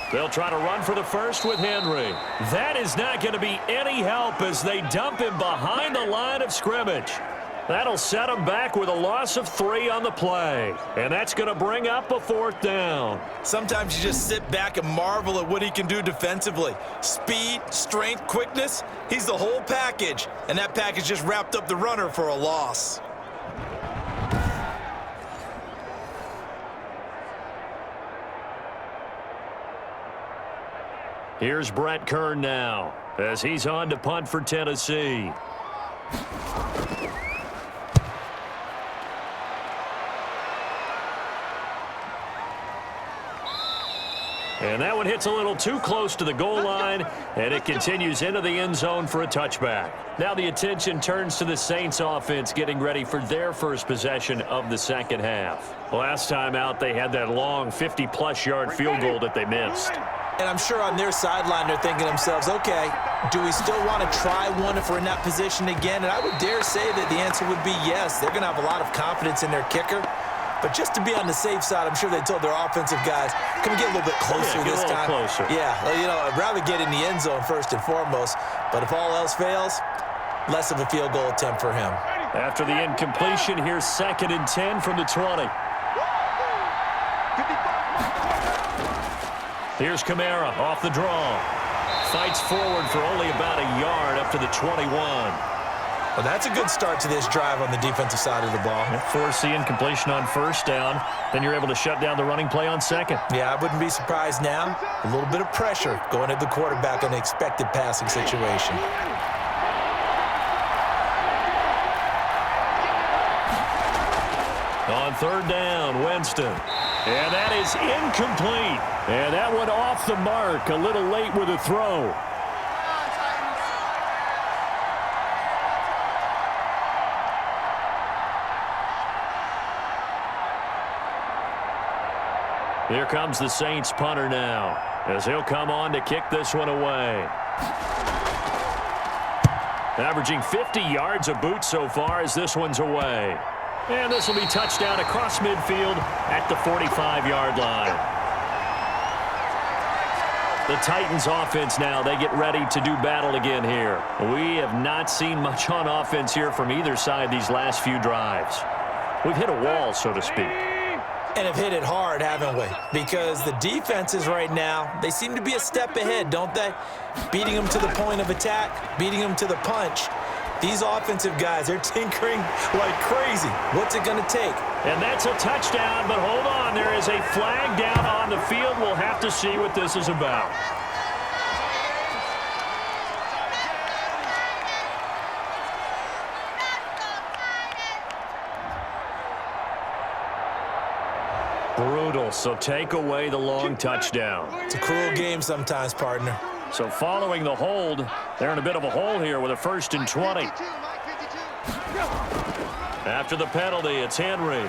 They'll try to run for the 1st with Henry. That is not going to be any help as they dump him behind the line of scrimmage. That'll set him back with a loss of 3 on the play. And that's going to bring up a 4th down. Sometimes you just sit back and marvel at what he can do defensively. Speed, strength, quickness, he's the whole package. And that package just wrapped up the runner for a loss. Here's Brett Kern now as he's on to punt for Tennessee. And that one hits a little too close to the goal line, and it continues into the end zone for a touchback. Now the attention turns to the Saints offense getting ready for their first possession of the second half. Last time out, they had that long 50-plus yard field goal that they missed. And I'm sure on their sideline they're thinking to themselves, okay, do we still want to try one if we're in that position again? And I would dare say that the answer would be yes. They're going to have a lot of confidence in their kicker. But just to be on the safe side, I'm sure they told their offensive guys, can we get a little bit closer this time? Closer. Yeah, well, you know, I'd rather get in the end zone first and foremost. But if all else fails, less of a field goal attempt for him. After the incompletion, here's 2nd and 10 from the 20. Here's Kamara off the draw. Fights forward for only about a yard up to the 21. Well, that's a good start to this drive on the defensive side of the ball. Force the incompletion on 1st down. Then you're able to shut down the running play on 2nd. Yeah, I wouldn't be surprised now. A little bit of pressure going at the quarterback in an expected passing situation. On third down, Winston. And that is incomplete. And that one off the mark. A little late with the throw. Here comes the Saints punter now, as he'll come on to kick this one away. Averaging 50 yards a boot so far as this one's away. And this will be touchdown across midfield at the 45-yard line. The Titans offense now, they get ready to do battle again here. We have not seen much on offense here from either side these last few drives. We've hit a wall, so to speak. And have hit it hard, haven't we? Because the defenses right now, they seem to be a step ahead, don't they? Beating them to the point of attack, beating them to the punch. These offensive guys, they're tinkering like crazy. What's it going to take? And that's a touchdown, but hold on. There is a flag down on the field. We'll have to see what this is about. Brutal, so take away the long touchdown. It's a cruel game sometimes, partner. So following the hold, they're in a bit of a hole here with a 1st and 20. After the penalty, it's Henry.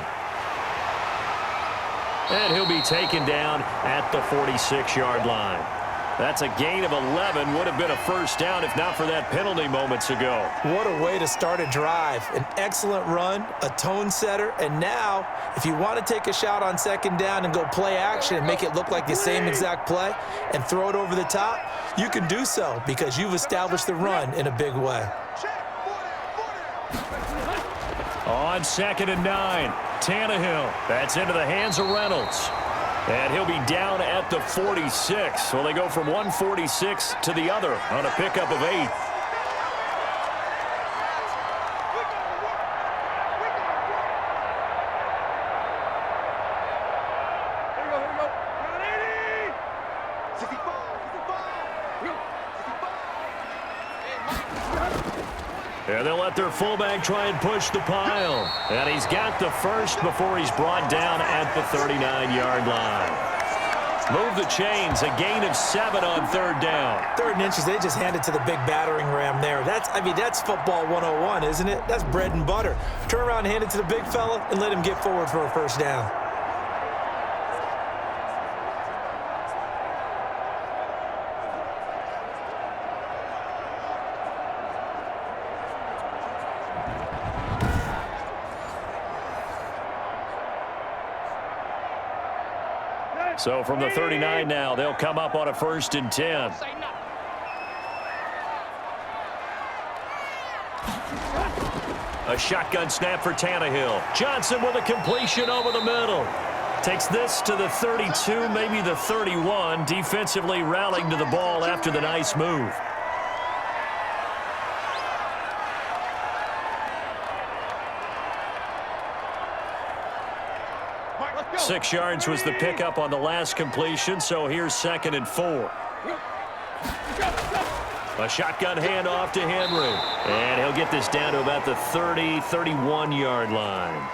And he'll be taken down at the 46-yard line. That's a gain of 11. Would have been a first down if not for that penalty moments ago. What a way to start a drive. An excellent run, a tone setter, and now, if you want to take a shot on second down and go play action and make it look like the same exact play and throw it over the top, you can do so because you've established the run in a big way. On 2nd and 9, Tannehill. That's into the hands of Reynolds. And he'll be down at the 46. So they go from 146 to the other on a pickup of 8. And they'll let their fullback try and push the pile. And he's got the first before he's brought down at the 39-yard line. Move the chains, a gain of 7 on third down. 3rd and inches, they just handed to the big battering ram there. That's football 101, isn't it? That's bread and butter. Turn around and hand it to the big fella and let him get forward for a first down. So from the 39 now, they'll come up on a 1st and 10. A shotgun snap for Tannehill. Johnson with a completion over the middle. Takes this to the 32, maybe the 31. Defensively rallying to the ball after the nice move. Six yards was the pickup on the last completion, so here's 2nd and 4. A shotgun handoff to Henry. And he'll get this down to about the 30, 31-yard line.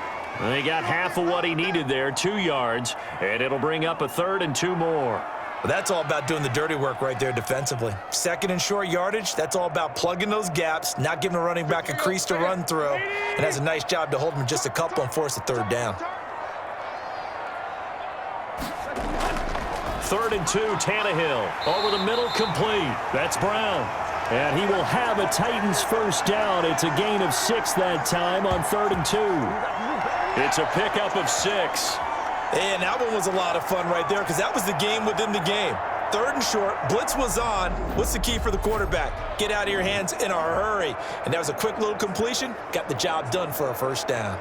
He got half of what he needed there, 2 yards, and it'll bring up a 3rd and 2 more. Well, that's all about doing the dirty work right there defensively. 2nd and short yardage, that's all about plugging those gaps, not giving a running back a crease to run through, and has a nice job to hold him just a couple and force a 3rd down. 3rd and 2, Tannehill. Over the middle, complete. That's Brown. And he will have a Titans first down. It's a gain of 6 that time on 3rd and 2. It's a pickup of 6. And that one was a lot of fun right there because that was the game within the game. 3rd and short, blitz was on. What's the key for the quarterback? Get out of your hands in a hurry. And that was a quick little completion. Got the job done for a first down.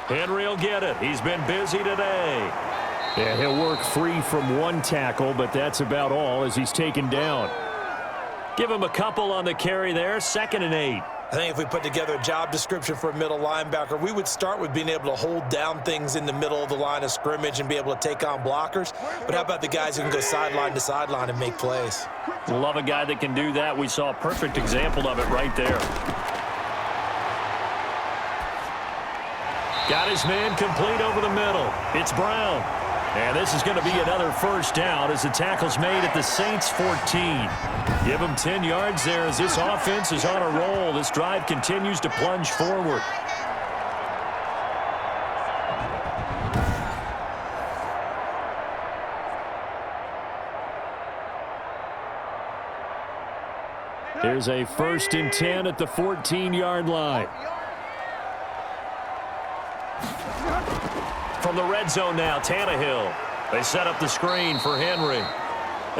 Henry will get it. He's been busy today. Yeah, he'll work free from 1 tackle, but that's about all as he's taken down. Give him a couple on the carry there. 2nd and 8. I think if we put together a job description for a middle linebacker, we would start with being able to hold down things in the middle of the line of scrimmage and be able to take on blockers. But how about the guys who can go sideline to sideline and make plays? Love a guy that can do that. We saw a perfect example of it right there. Got his man complete over the middle. It's Brown. And this is going to be another first down as the tackle's made at the Saints 14. Give them 10 yards there as this offense is on a roll. This drive continues to plunge forward. Here's a 1st and 10 at the 14-yard line. From the red zone now, Tannehill. They set up the screen for Henry.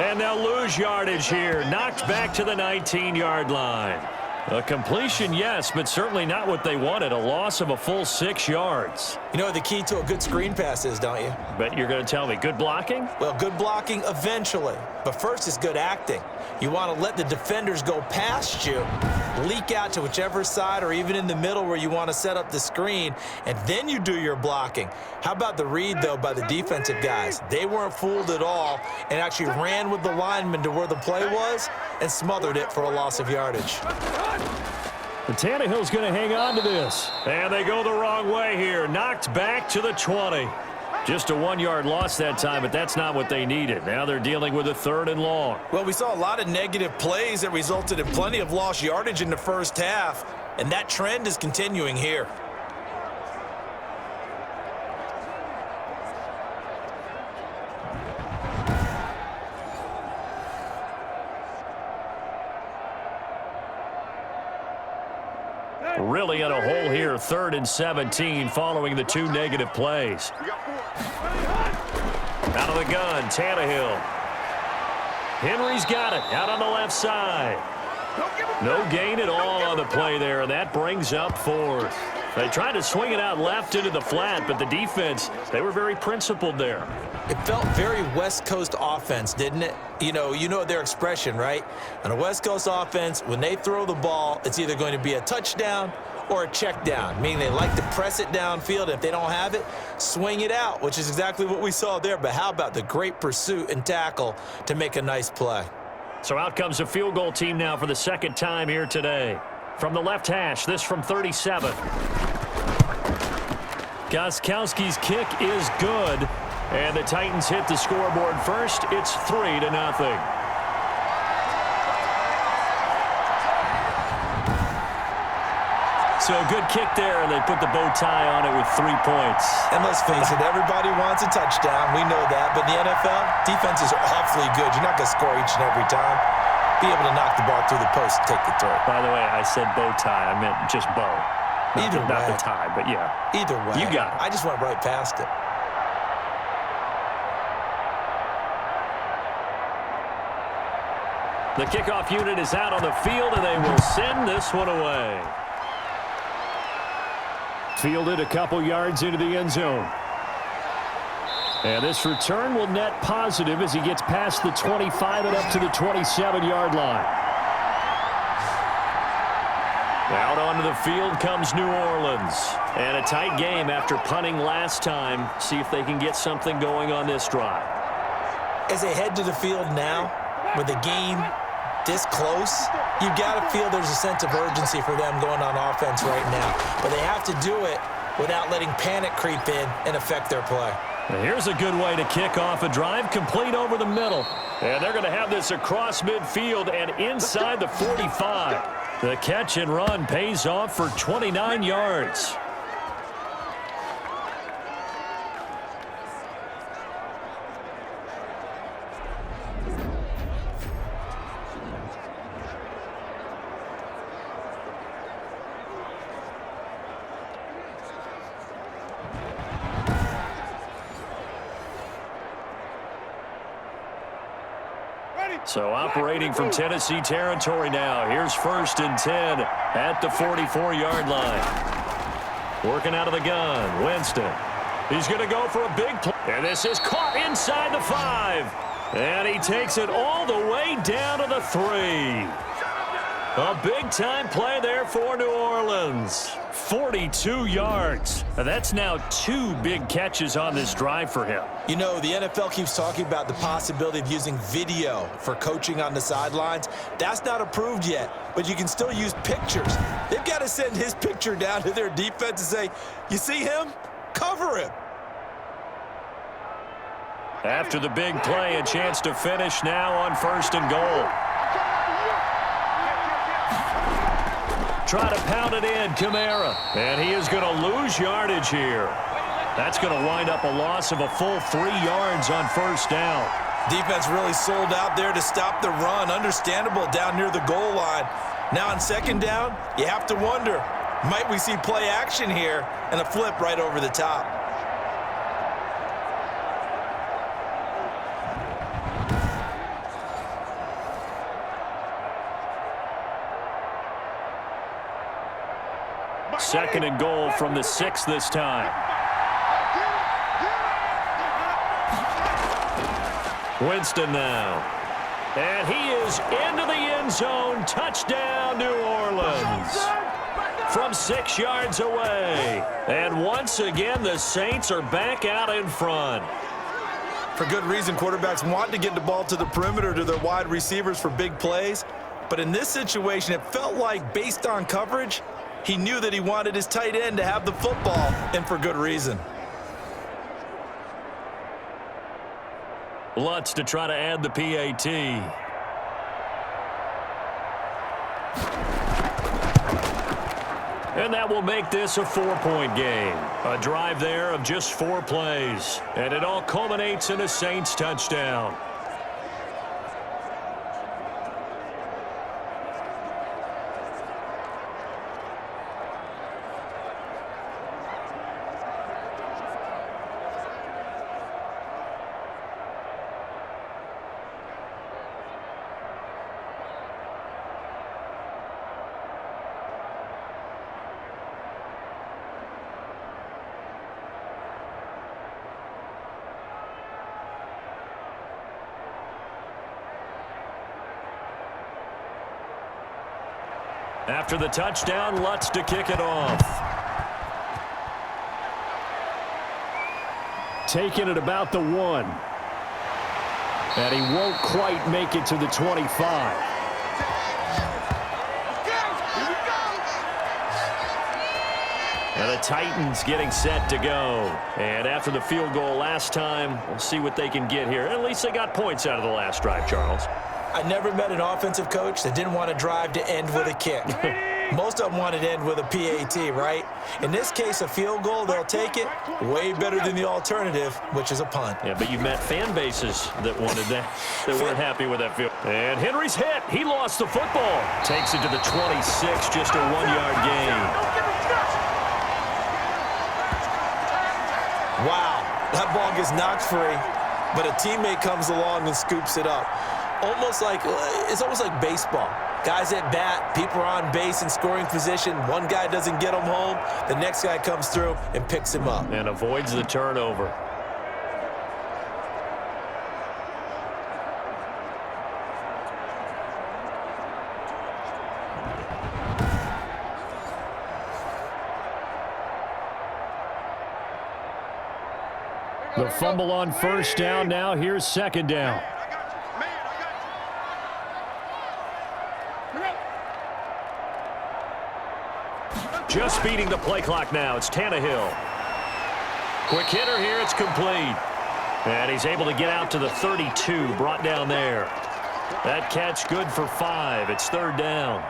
And they'll lose yardage here. Knocked back to the 19-yard line. A completion, yes, but certainly not what they wanted. A loss of a full 6 yards. You know what the key to a good screen pass is, don't you? But you're going to tell me, good blocking? Well, good blocking eventually. But first is good acting. You want to let the defenders go past you, leak out to whichever side or even in the middle where you want to set up the screen, and then you do your blocking. How about the read, though, by the defensive guys? They weren't fooled at all and actually ran with the lineman to where the play was and smothered it for a loss of yardage. And Tannehill's going to hang on to this. And they go the wrong way here. Knocked back to the 20. Just a 1-yard loss that time, but that's not what they needed. Now they're dealing with a 3rd and long. Well, we saw a lot of negative plays that resulted in plenty of lost yardage in the first half, and that trend is continuing here. Really in a hole here, 3rd and 17 following the 2 negative plays. Out of the gun, Tannehill. Henry's got it out on the left side. No gain at all on the play there, and that brings up 4th. They tried to swing it out left into the flat, but the defense, they were very principled there. It felt very West Coast offense, didn't it? You know their expression, right? On a West Coast offense, when they throw the ball, it's either going to be a touchdown or a check down, meaning they like to press it downfield. If they don't have it, swing it out, which is exactly what we saw there. But how about the great pursuit and tackle to make a nice play? So out comes a field goal team now for the 2nd time here today. From the left hash, this from 37. Gostkowski's kick is good. And the Titans hit the scoreboard first. It's 3-0. So a good kick there, and they put the bow tie on it with 3 points. And let's face it, everybody wants a touchdown. We know that. But in the NFL, defenses are awfully good. You're not going to score each and every time. Be able to knock the ball through the post and take the throw. By the way, I said bow tie. I meant just bow. Either way. Not the tie, but yeah. Either way. You got it. I just went right past it. The kickoff unit is out on the field, and they will send this one away. Fielded a couple yards into the end zone. And this return will net positive as he gets past the 25 and up to the 27-yard line. Out onto the field comes New Orleans. And a tight game after punting last time. See if they can get something going on this drive. As they head to the field now, with the game this close, you've got to feel there's a sense of urgency for them going on offense right now. But they have to do it without letting panic creep in and affect their play. And here's a good way to kick off a drive complete over the middle. And they're going to have this across midfield and inside the 45. The catch and run pays off for 29 yards. So operating from Tennessee territory now. Here's 1st and 10 at the 44-yard line. Working out of the gun, Winston. He's going to go for a big play. And this is caught inside the 5. And he takes it all the way down to the 3. A big-time play there for New Orleans. 42 yards. Now, that's now 2 big catches on this drive for him. You know, the NFL keeps talking about the possibility of using video for coaching on the sidelines. That's not approved yet, but you can still use pictures. They've got to send his picture down to their defense and say, you see him? Cover him. After the big play, a chance to finish now on 1st and goal. Try to pound it in, Kamara. And he is going to lose yardage here. That's going to wind up a loss of a full 3 yards on 1st down. Defense really sold out there to stop the run. Understandable down near the goal line. Now on 2nd down, you have to wonder, might we see play action here and a flip right over the top? Second and goal from the 6 this time. Winston now. And he is into the end zone. Touchdown, New Orleans. From 6 yards away. And once again, the Saints are back out in front. For good reason, quarterbacks want to get the ball to the perimeter to their wide receivers for big plays. But in this situation, it felt like, based on coverage, he knew that he wanted his tight end to have the football, and for good reason. Lutz to try to add the PAT. And that will make this a 4-point game. A drive there of just 4 plays. And it all culminates in a Saints touchdown. After the touchdown, Lutz to kick it off. Taking it about the 1. And he won't quite make it to the 25. And the Titans getting set to go. And after the field goal last time, we'll see what they can get here. At least they got points out of the last drive, Charles. I never met an offensive coach that didn't want to drive to end with a kick. Most of them wanted to end with a PAT, right? In this case, a field goal, they'll take it. Way better than the alternative, which is a punt. Yeah, but you met fan bases that wanted that, that weren't happy with that field. And Henry's hit. He lost the football. Takes it to the 26, just a 1-yard gain. Wow, that ball gets knocked free, but a teammate comes along and scoops it up. It's almost like baseball. Guys at bat, people are on base in scoring position. One guy doesn't get him home. The next guy comes through and picks him up. And avoids the turnover. The fumble on 1st down. Now here's 2nd down. Just beating the play clock now. It's Tannehill. Quick hitter here. It's complete. And he's able to get out to the 32. Brought down there. That catch good for 5. It's 3rd down.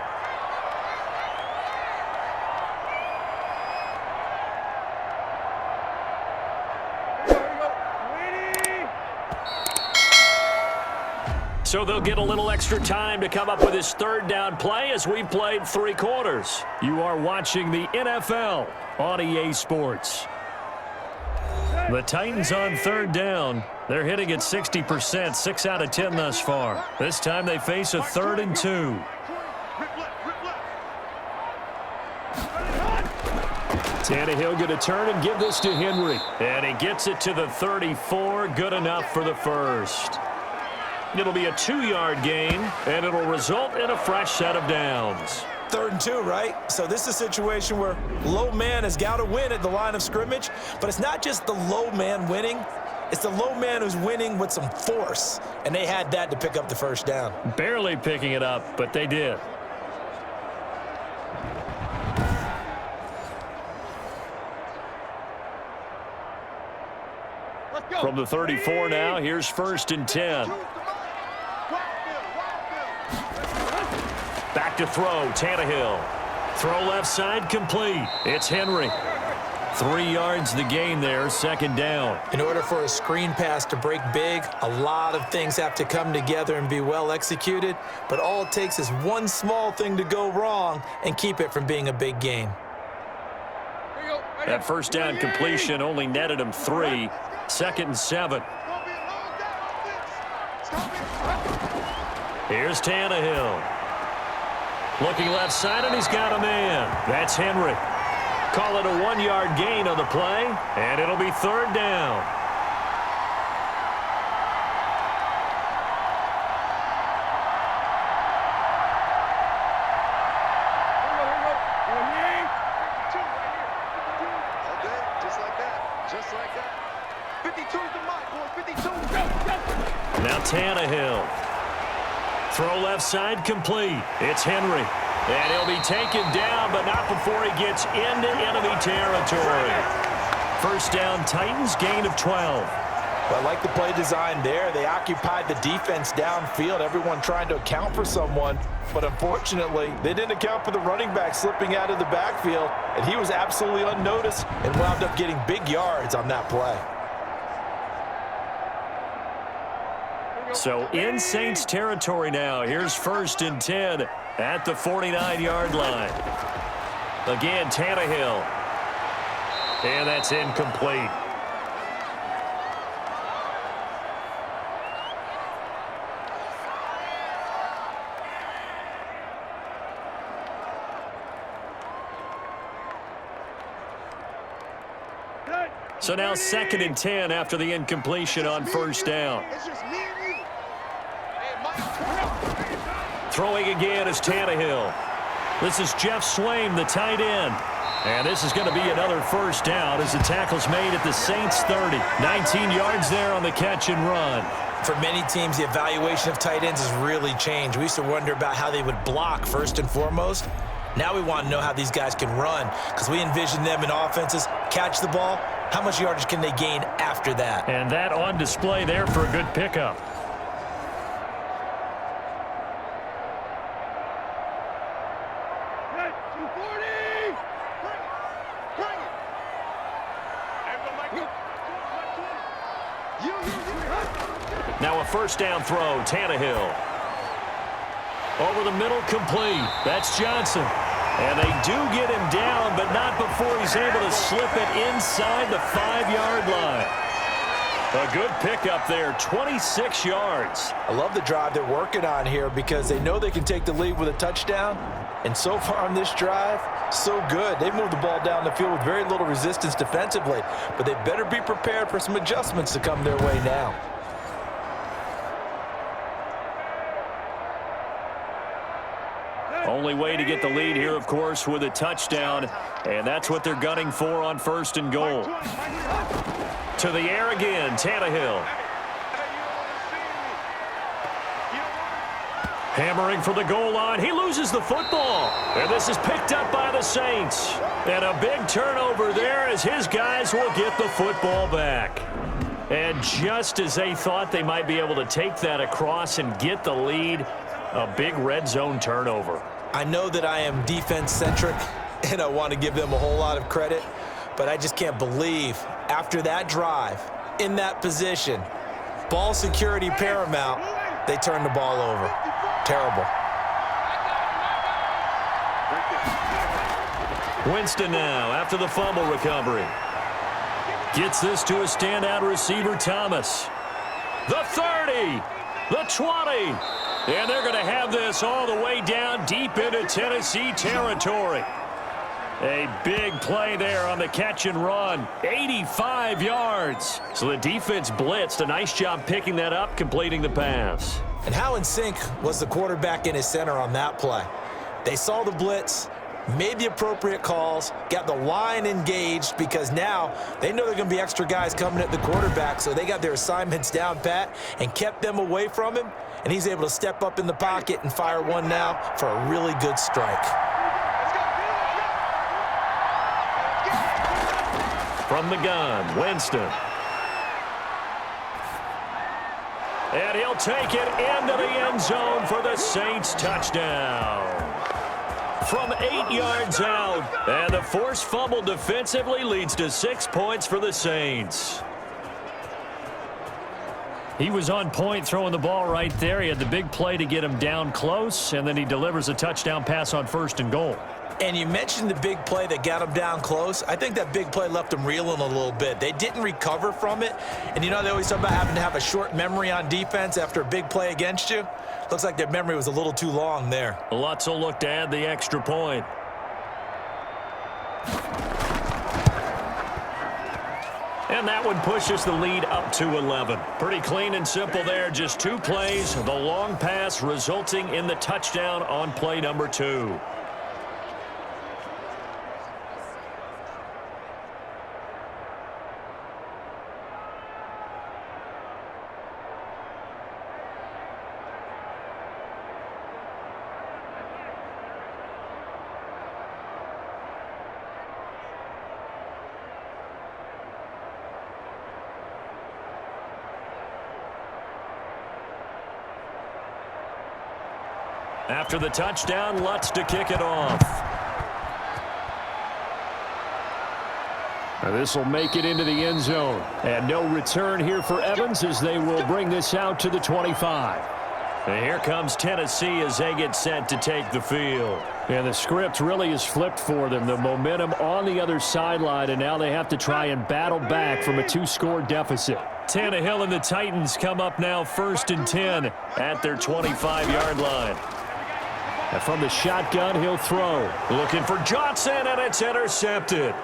So they'll get a little extra time to come up with his 3rd down play as we played 3 quarters. You are watching the NFL on EA Sports. The Titans on 3rd down. They're hitting at 60%, 6 out of 10 thus far. This time they face a 3rd and 2. Tannehill going to turn and give this to Henry. And he gets it to the 34. Good enough for the 1st. It'll be a 2-yard gain, and it'll result in a fresh set of downs. 3rd and 2, right? So this is a situation where low man has got to win at the line of scrimmage, but it's not just the low man winning. It's the low man who's winning with some force, and they had that to pick up the first down. Barely picking it up, but they did. From the 34 now, here's 1st and 10. Back to throw, Tannehill. Throw left side, complete. It's Henry. 3 yards the gain there, 2nd down. In order for a screen pass to break big, a lot of things have to come together and be well executed, but all it takes is one small thing to go wrong and keep it from being a big gain. That 1st down completion only netted him 3. 2nd and 7. Here's Tannehill. Looking left side, and he's got a man. That's Henry. Call it a 1-yard gain on the play, and it'll be 3rd down. Now Tannehill. Throw left side, complete. It's Henry. And he'll be taken down, but not before he gets into enemy territory. 1st down, Titans, gain of 12. Well, I like the play design there. They occupied the defense downfield, everyone trying to account for someone. But unfortunately, they didn't account for the running back slipping out of the backfield, and he was absolutely unnoticed and wound up getting big yards on that play. So in Saints territory now. Here's 1st and 10 at the 49-yard line. Again, Tannehill. And that's incomplete. So now 2nd and 10 after the incompletion on 1st down. Throwing again is Tannehill. This is Jeff Swaim, the tight end. And this is going to be another 1st down as the tackle's made at the Saints 30. 19 yards there on the catch and run. For many teams, the evaluation of tight ends has really changed. We used to wonder about how they would block first and foremost. Now we want to know how these guys can run, because we envision them in offenses, catch the ball, how much yardage can they gain after that? And that on display there for a good pickup. Now a 1st down throw, Tannehill. Over the middle, complete. That's Johnson. And they do get him down, but not before he's able to slip it inside the 5-yard line. A good pickup there, 26 yards. I love the drive they're working on here because they know they can take the lead with a touchdown. And so far on this drive, so good. They've moved the ball down the field with very little resistance defensively, but they better be prepared for some adjustments to come their way now. Only way to get the lead here, of course, with a touchdown, and that's what they're gunning for on 1st and goal. To the air again, Tannehill. Hammering for the goal line. He loses the football, and this is picked up by the Saints. And a big turnover there as his guys will get the football back. And just as they thought they might be able to take that across and get the lead, a big red zone turnover. I know that I am defense-centric, and I want to give them a whole lot of credit, but I just can't believe after that drive, in that position, ball security paramount, they turned the ball over. Terrible. Winston now after the fumble recovery. Gets this to a standout receiver, Thomas. The 30, the 20. And they're going to have this all the way down deep into Tennessee territory. A big play there on the catch and run. 85 yards. So the defense blitzed. A nice job picking that up, completing the pass. And how in sync was the quarterback in his center on that play? They saw the blitz, made the appropriate calls, got the line engaged because now they know there are going to be extra guys coming at the quarterback, so they got their assignments down pat and kept them away from him, and he's able to step up in the pocket and fire one now for a really good strike. From the gun, Winston. And he'll take it into the end zone for the Saints touchdown. From 8 yards out. And the forced fumble defensively leads to 6 points for the Saints. He was on point throwing the ball right there. He had the big play to get him down close, and then he delivers a touchdown pass on 1st and goal. And you mentioned the big play that got him down close. I think that big play left him reeling a little bit. They didn't recover from it. And you know, they always talk about having to have a short memory on defense after a big play against you. Looks like their memory was a little too long there. Lutz will look to add the extra point. And that one pushes the lead up to 11. Pretty clean and simple there. Just 2 plays. The long pass resulting in the touchdown on play number 2. After the touchdown, Lutz to kick it off. This will make it into the end zone. And no return here for Evans as they will bring this out to the 25. And here comes Tennessee as they get set to take the field. And the script really is flipped for them. The momentum on the other sideline, and now they have to try and battle back from a 2-score deficit. Tannehill and the Titans come up now 1st and 10 at their 25-yard line. And from the shotgun, he'll throw. Looking for Johnson, and it's intercepted.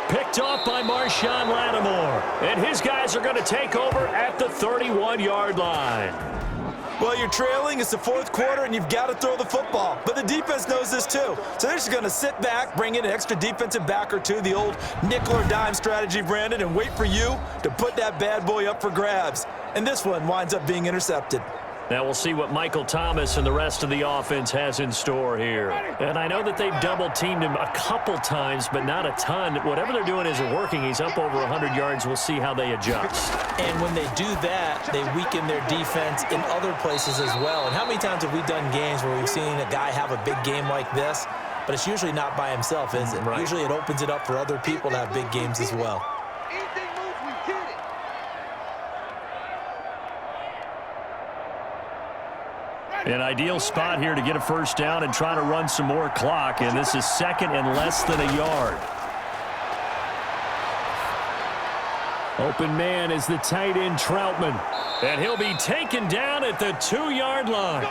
Picked off by Marshawn Lattimore. And his guys are going to take over at the 31-yard line. Well, you're trailing. It's the 4th quarter, and you've got to throw the football. But the defense knows this, too. So they're just going to sit back, bring in an extra defensive back or two, the old nickel or dime strategy, Brandon, and wait for you to put that bad boy up for grabs. And this one winds up being intercepted. Now we'll see what Michael Thomas and the rest of the offense has in store here. And I know that they've double-teamed him a couple times, but not a ton. Whatever they're doing isn't working. He's up over 100 yards. We'll see how they adjust. And when they do that, they weaken their defense in other places as well. And how many times have we done games where we've seen a guy have a big game like this, but it's usually not by himself, is it? Right. Usually it opens it up for other people to have big games as well. Anything moves, we hit it. An ideal spot here to get a first down and try to run some more clock, and this is 2nd and less than a yard. Open man is the tight end Troutman, and he'll be taken down at the 2-yard line.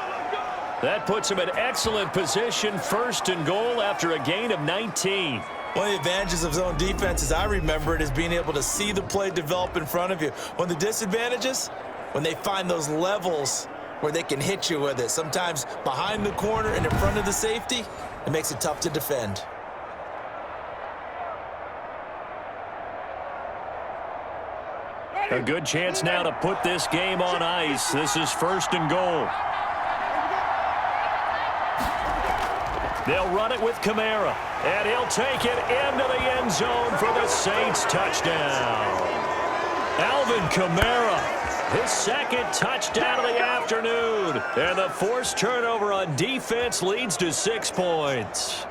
That puts him in excellent position, 1st and goal after a gain of 19. One of the advantages of zone defense, as I remember it, is being able to see the play develop in front of you. One of the disadvantages, when they find those levels where they can hit you with it. Sometimes behind the corner and in front of the safety, it makes it tough to defend. A good chance now to put this game on ice. This is 1st and goal. They'll run it with Kamara, and he'll take it into the end zone for the Saints touchdown. Alvin Kamara, his 2nd touchdown of the afternoon. And the forced turnover on defense leads to 6 points.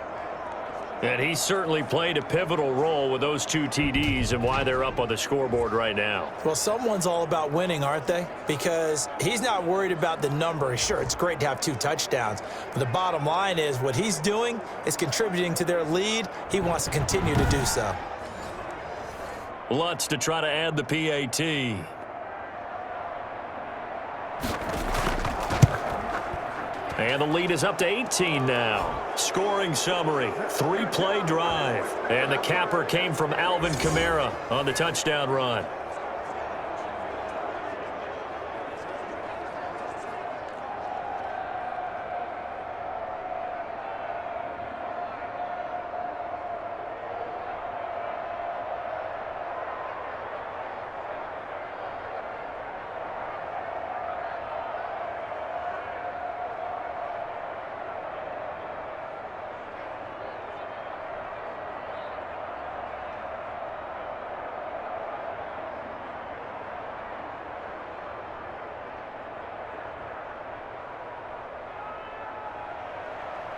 And he certainly played a pivotal role with those 2 TDs and why they're up on the scoreboard right now. Well, someone's all about winning, aren't they? Because he's not worried about the number. Sure, it's great to have 2 touchdowns. But the bottom line is what he's doing is contributing to their lead. He wants to continue to do so. Lutz to try to add the PAT. And the lead is up to 18 now. Scoring summary, 3-play drive. And the capper came from Alvin Kamara on the touchdown run.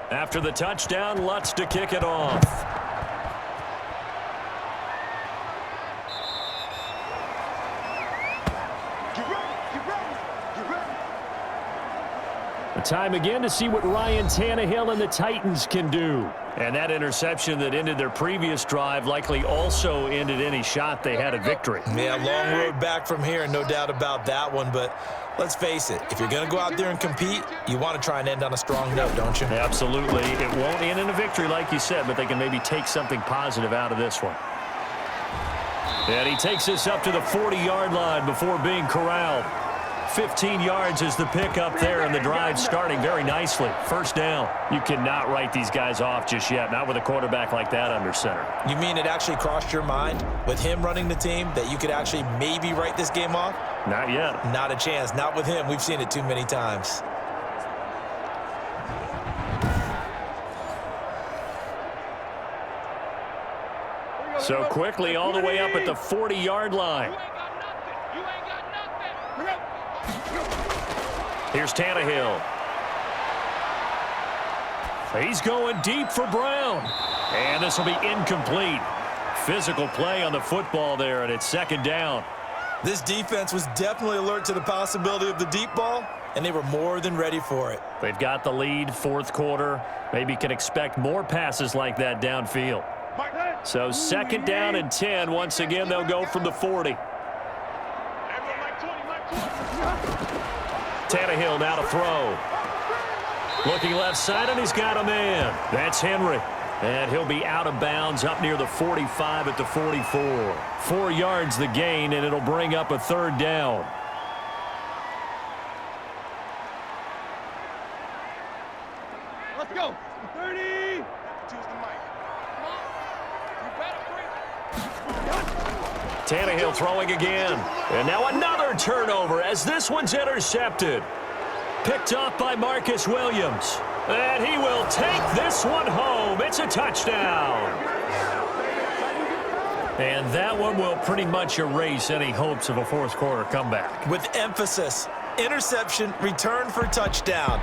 After the touchdown, Lutz to kick it off. A time again to see what Ryan Tannehill and the Titans can do. And that interception that ended their previous drive likely also ended any shot they had at victory. Yeah, long road back from here, no doubt about that one. But let's face it, if you're going to go out there and compete, you want to try and end on a strong note, don't you? Absolutely. It won't end in a victory like you said, but they can maybe take something positive out of this one. And he takes this up to the 40-yard line before being corralled. 15 yards is the pickup there, and the drive starting very nicely. First down. You cannot write these guys off just yet, not with a quarterback like that under center. You mean it actually crossed your mind with him running the team that you could actually maybe write this game off? Not yet. Not a chance. Not with him. We've seen it too many times. So quickly all the way up at the 40-yard line. Here's Tannehill. He's going deep for Brown. And this will be incomplete. Physical play on the football there, and it's second down. This defense was definitely alert to the possibility of the deep ball, and they were more than ready for it. They've got the lead, fourth quarter. Maybe can expect more passes like that downfield. So second down and 10. Once again, they'll go from the 40. Tannehill now to throw. Looking left side, and he's got a man. That's Henry. And he'll be out of bounds up near the 45 at the 44. 4 yards the gain, and it'll bring up a third down. Let's go. 30. Tannehill throwing again. And now another turnover as this one's intercepted. Picked off by Marcus Williams. And he will take this one home. It's a touchdown. And that one will pretty much erase any hopes of a fourth quarter comeback. With emphasis, interception, return for touchdown.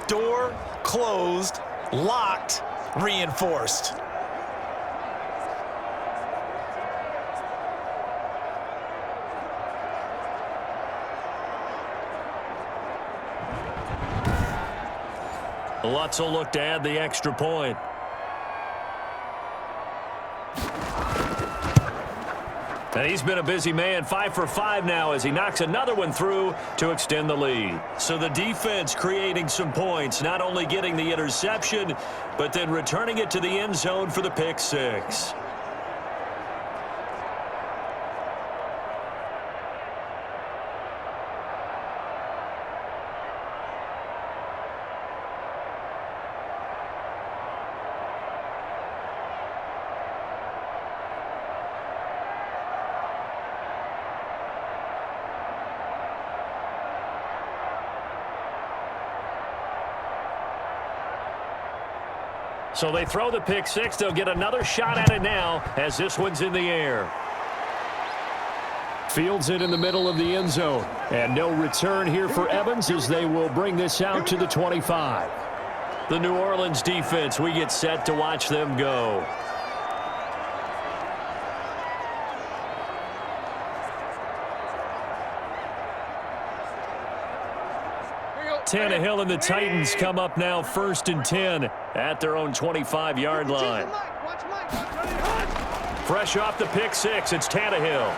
Door closed, locked, reinforced. Lutz will look to add the extra point. And he's been a busy man, 5 for 5 now as he knocks another one through to extend the lead. So the defense creating some points, not only getting the interception, but then returning it to the end zone for the pick six. So they throw the pick six. They'll get another shot at it now as this one's in the air. Fields it in the middle of the end zone. And no return here for Evans as they will bring this out to the 25. The New Orleans defense, we get set to watch them go. Tannehill and the Titans come up now 1st and 10 at their own 25-yard line. Fresh off the pick six, it's Tannehill.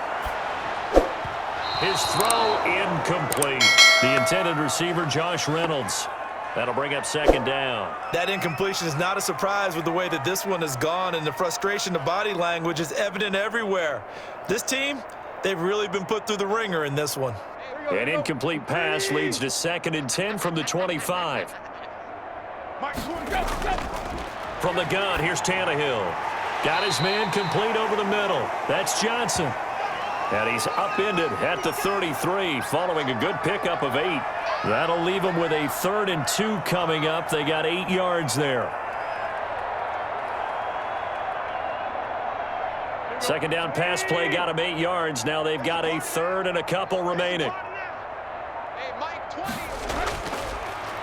His throw incomplete. The intended receiver, Josh Reynolds. That'll bring up second down. That incompletion is not a surprise with the way that this one has gone, and the frustration of body language is evident everywhere. This team, they've really been put through the ringer in this one. An incomplete pass leads to 2nd and 10 from the 25. From the gun, here's Tannehill. Got his man complete over the middle. That's Johnson. And he's upended at the 33 following a good pickup of 8. That'll leave them with a 3rd and 2 coming up. They got 8 yards there. Second down pass play got them 8 yards. Now they've got a 3rd and a couple remaining.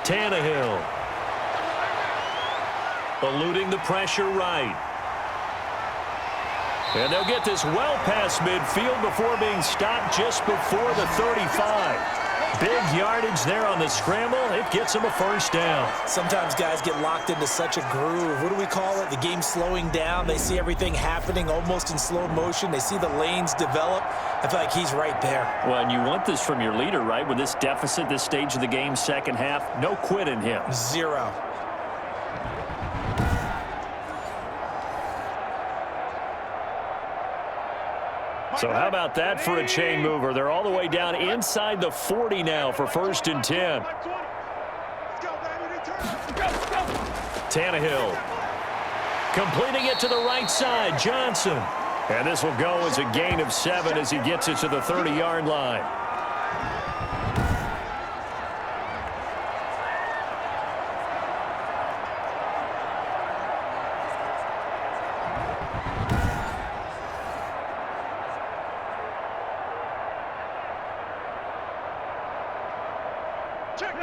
Tannehill. Eluding the pressure right. And they'll get this well past midfield before being stopped just before the 35. Big yardage there on the scramble. It gets them a 1st down. Sometimes guys get locked into such a groove. What do we call it? The game slowing down. They see everything happening almost in slow motion. They see the lanes develop. I feel like he's right there. Well, and you want this from your leader, right? With this deficit, this stage of the game, second half, no quit in him. 0. So how about that for a chain mover? They're all the way down inside the 40 now for 1st and 10. Tannehill completing it to the right side. Johnson. And this will go as a gain of 7 as he gets it to the 30-yard line.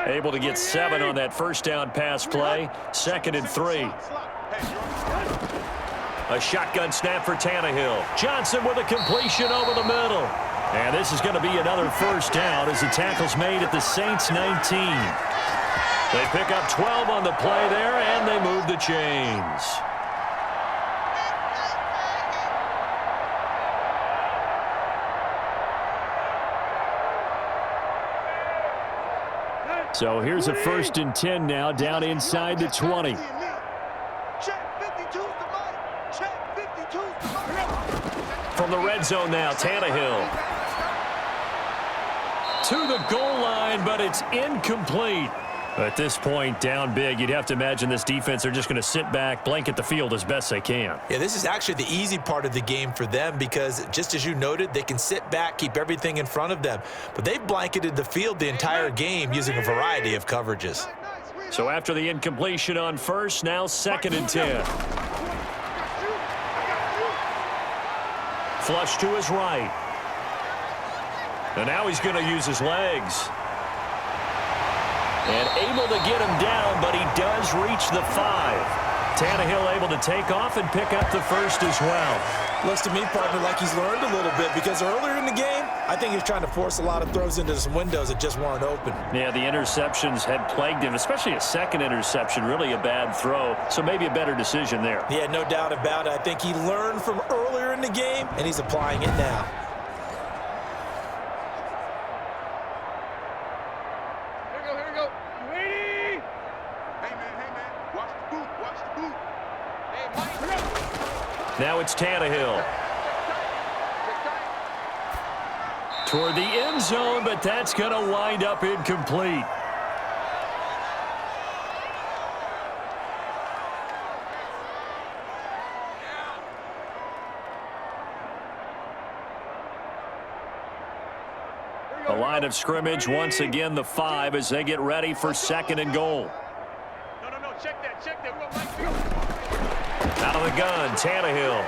Able to get 7 on that 1st down pass play. 2nd and 3. A shotgun snap for Tannehill. Johnson with a completion over the middle. And this is going to be another 1st down as the tackle's made at the Saints 19. They pick up 12 on the play there, and they move the chains. So here's a 1st and 10 now down inside the 20. From the red zone now, Tannehill. To the goal line, but it's incomplete. At this point, down big, you'd have to imagine this defense are just going to sit back, blanket the field as best they can. Yeah, this is actually the easy part of the game for them because, just as you noted, they can sit back, keep everything in front of them. But they've blanketed the field the entire game using a variety of coverages. So after the incompletion on 1st, now 2nd and 10. Flush to his right. And now he's going to use his legs. And able to get him down, but he does reach the 5. Tannehill able to take off and pick up the 1st as well. Looks to me, partner, like he's learned a little bit because earlier in the game, I think he was trying to force a lot of throws into some windows that just weren't open. Yeah, the interceptions had plagued him, especially a 2nd interception, really a bad throw. So maybe a better decision there. Yeah, no doubt about it. I think he learned from earlier in the game, and he's applying it now. Now it's Tannehill. Toward the end zone, but that's going to wind up incomplete. The line of scrimmage, once again, the 5 as they get ready for 2nd and goal. No, check that. Out of the gun, Tannehill.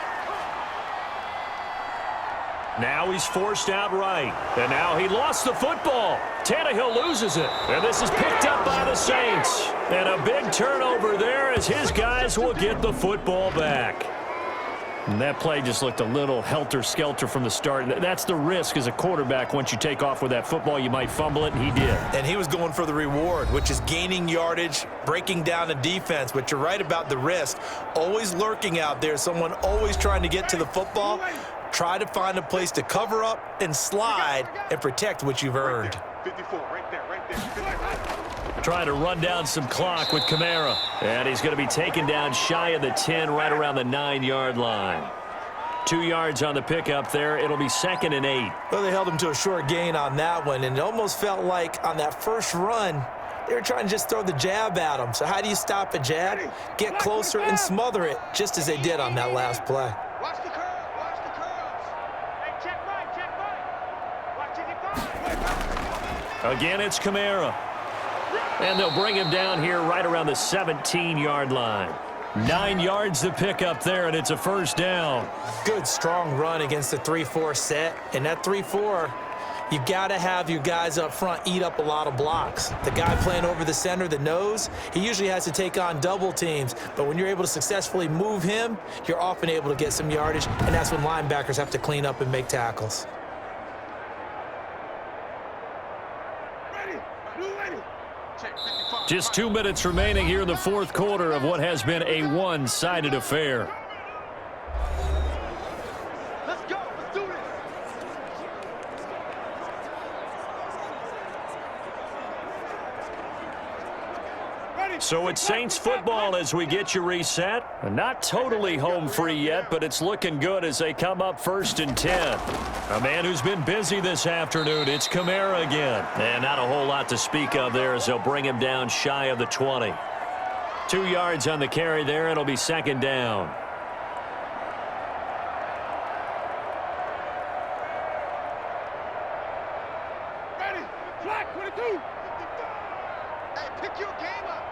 Now he's forced out right. And now he lost the football. Tannehill loses it. And this is picked up by the Saints. And a big turnover there as his guys will get the football back. And that play just looked a little helter-skelter from the start. That's the risk as a quarterback. Once you take off with that football, you might fumble it, and he did. And he was going for the reward, which is gaining yardage, breaking down the defense. But you're right about the risk. Always lurking out there, someone always trying to get to the football. Try to find a place to cover up and slide and protect what you've earned. 54, right there. Trying to run down some clock with Kamara. And he's going to be taken down shy of the 10, right around the 9-yard line. 2 yards on the pickup there. It'll be 2nd and 8. Well, they held him to a short gain on that one, and it almost felt like on that first run, they were trying to just throw the jab at him. So how do you stop a jab? Get closer and smother it, just as they did on that last play. Watch the curve. Watch the curves. Hey, check right. Watch it. Again, it's Kamara. And they'll bring him down here right around the 17-yard line. 9 yards to pick up there, and it's a first down. Good, strong run against the 3-4 set. And that 3-4, you've got to have your guys up front eat up a lot of blocks. The guy playing over the center, the nose, he usually has to take on double teams. But when you're able to successfully move him, you're often able to get some yardage, and that's when linebackers have to clean up and make tackles. Just 2 minutes remaining here in the fourth quarter of what has been a one-sided affair. Let's go. Let's do this. So it's Saints football as we get you reset. Not totally home free yet, but it's looking good as they come up 1st and 10. A man who's been busy this afternoon, it's Kamara again. And not a whole lot to speak of there as they'll bring him down shy of the 20. 2 yards on the carry there. It'll be 2nd down. Ready. Flag 22. Hey, pick your game up.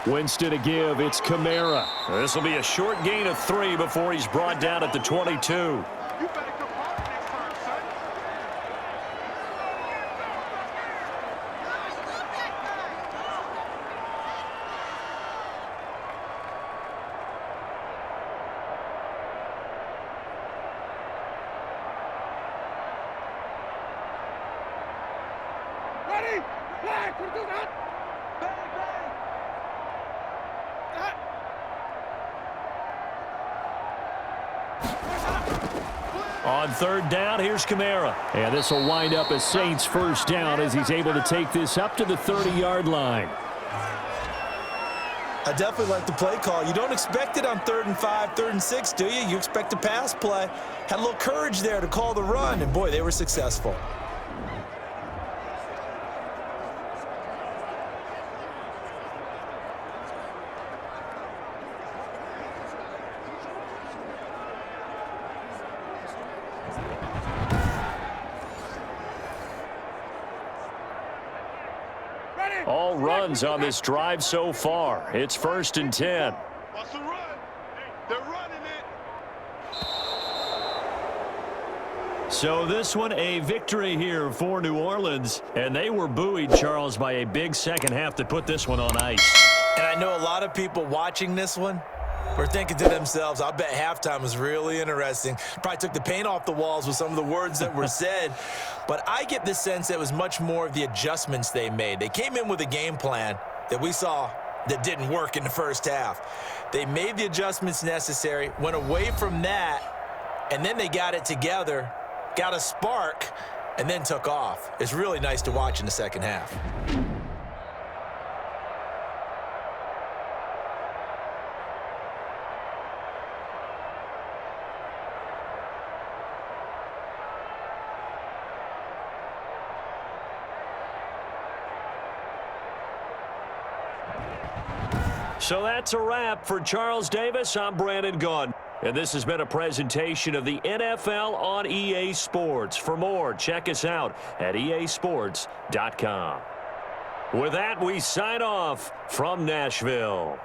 Winston to give. It's Kamara. This will be a short gain of 3 before he's brought down at the 22. You better come hard next time, son. Ready? Flag 22. Hot. Bang. On 3rd down, here's Kamara. And this will wind up a Saints first down as he's able to take this up to the 30-yard line. I definitely like the play call. You don't expect it on 3rd and 5, 3rd and 6, do you? You expect a pass play. Had a little courage there to call the run, and boy, they were successful. All runs on this drive so far. It's 1st and 10. What's the run? They're running it. So this one a victory here for New Orleans. And they were buoyed, Charles, by a big second half to put this one on ice. And I know a lot of people watching this one were thinking to themselves, I bet halftime was really interesting. Probably took the paint off the walls with some of the words that were said. But I get the sense it was much more of the adjustments they made. They came in with a game plan that we saw that didn't work in the first half. They made the adjustments necessary, went away from that, and then they got it together, got a spark, and then took off. It's really nice to watch in the second half. So that's a wrap for Charles Davis. I'm Brandon Gunn. And this has been a presentation of the NFL on EA Sports. For more, check us out at easports.com. With that, we sign off from Nashville.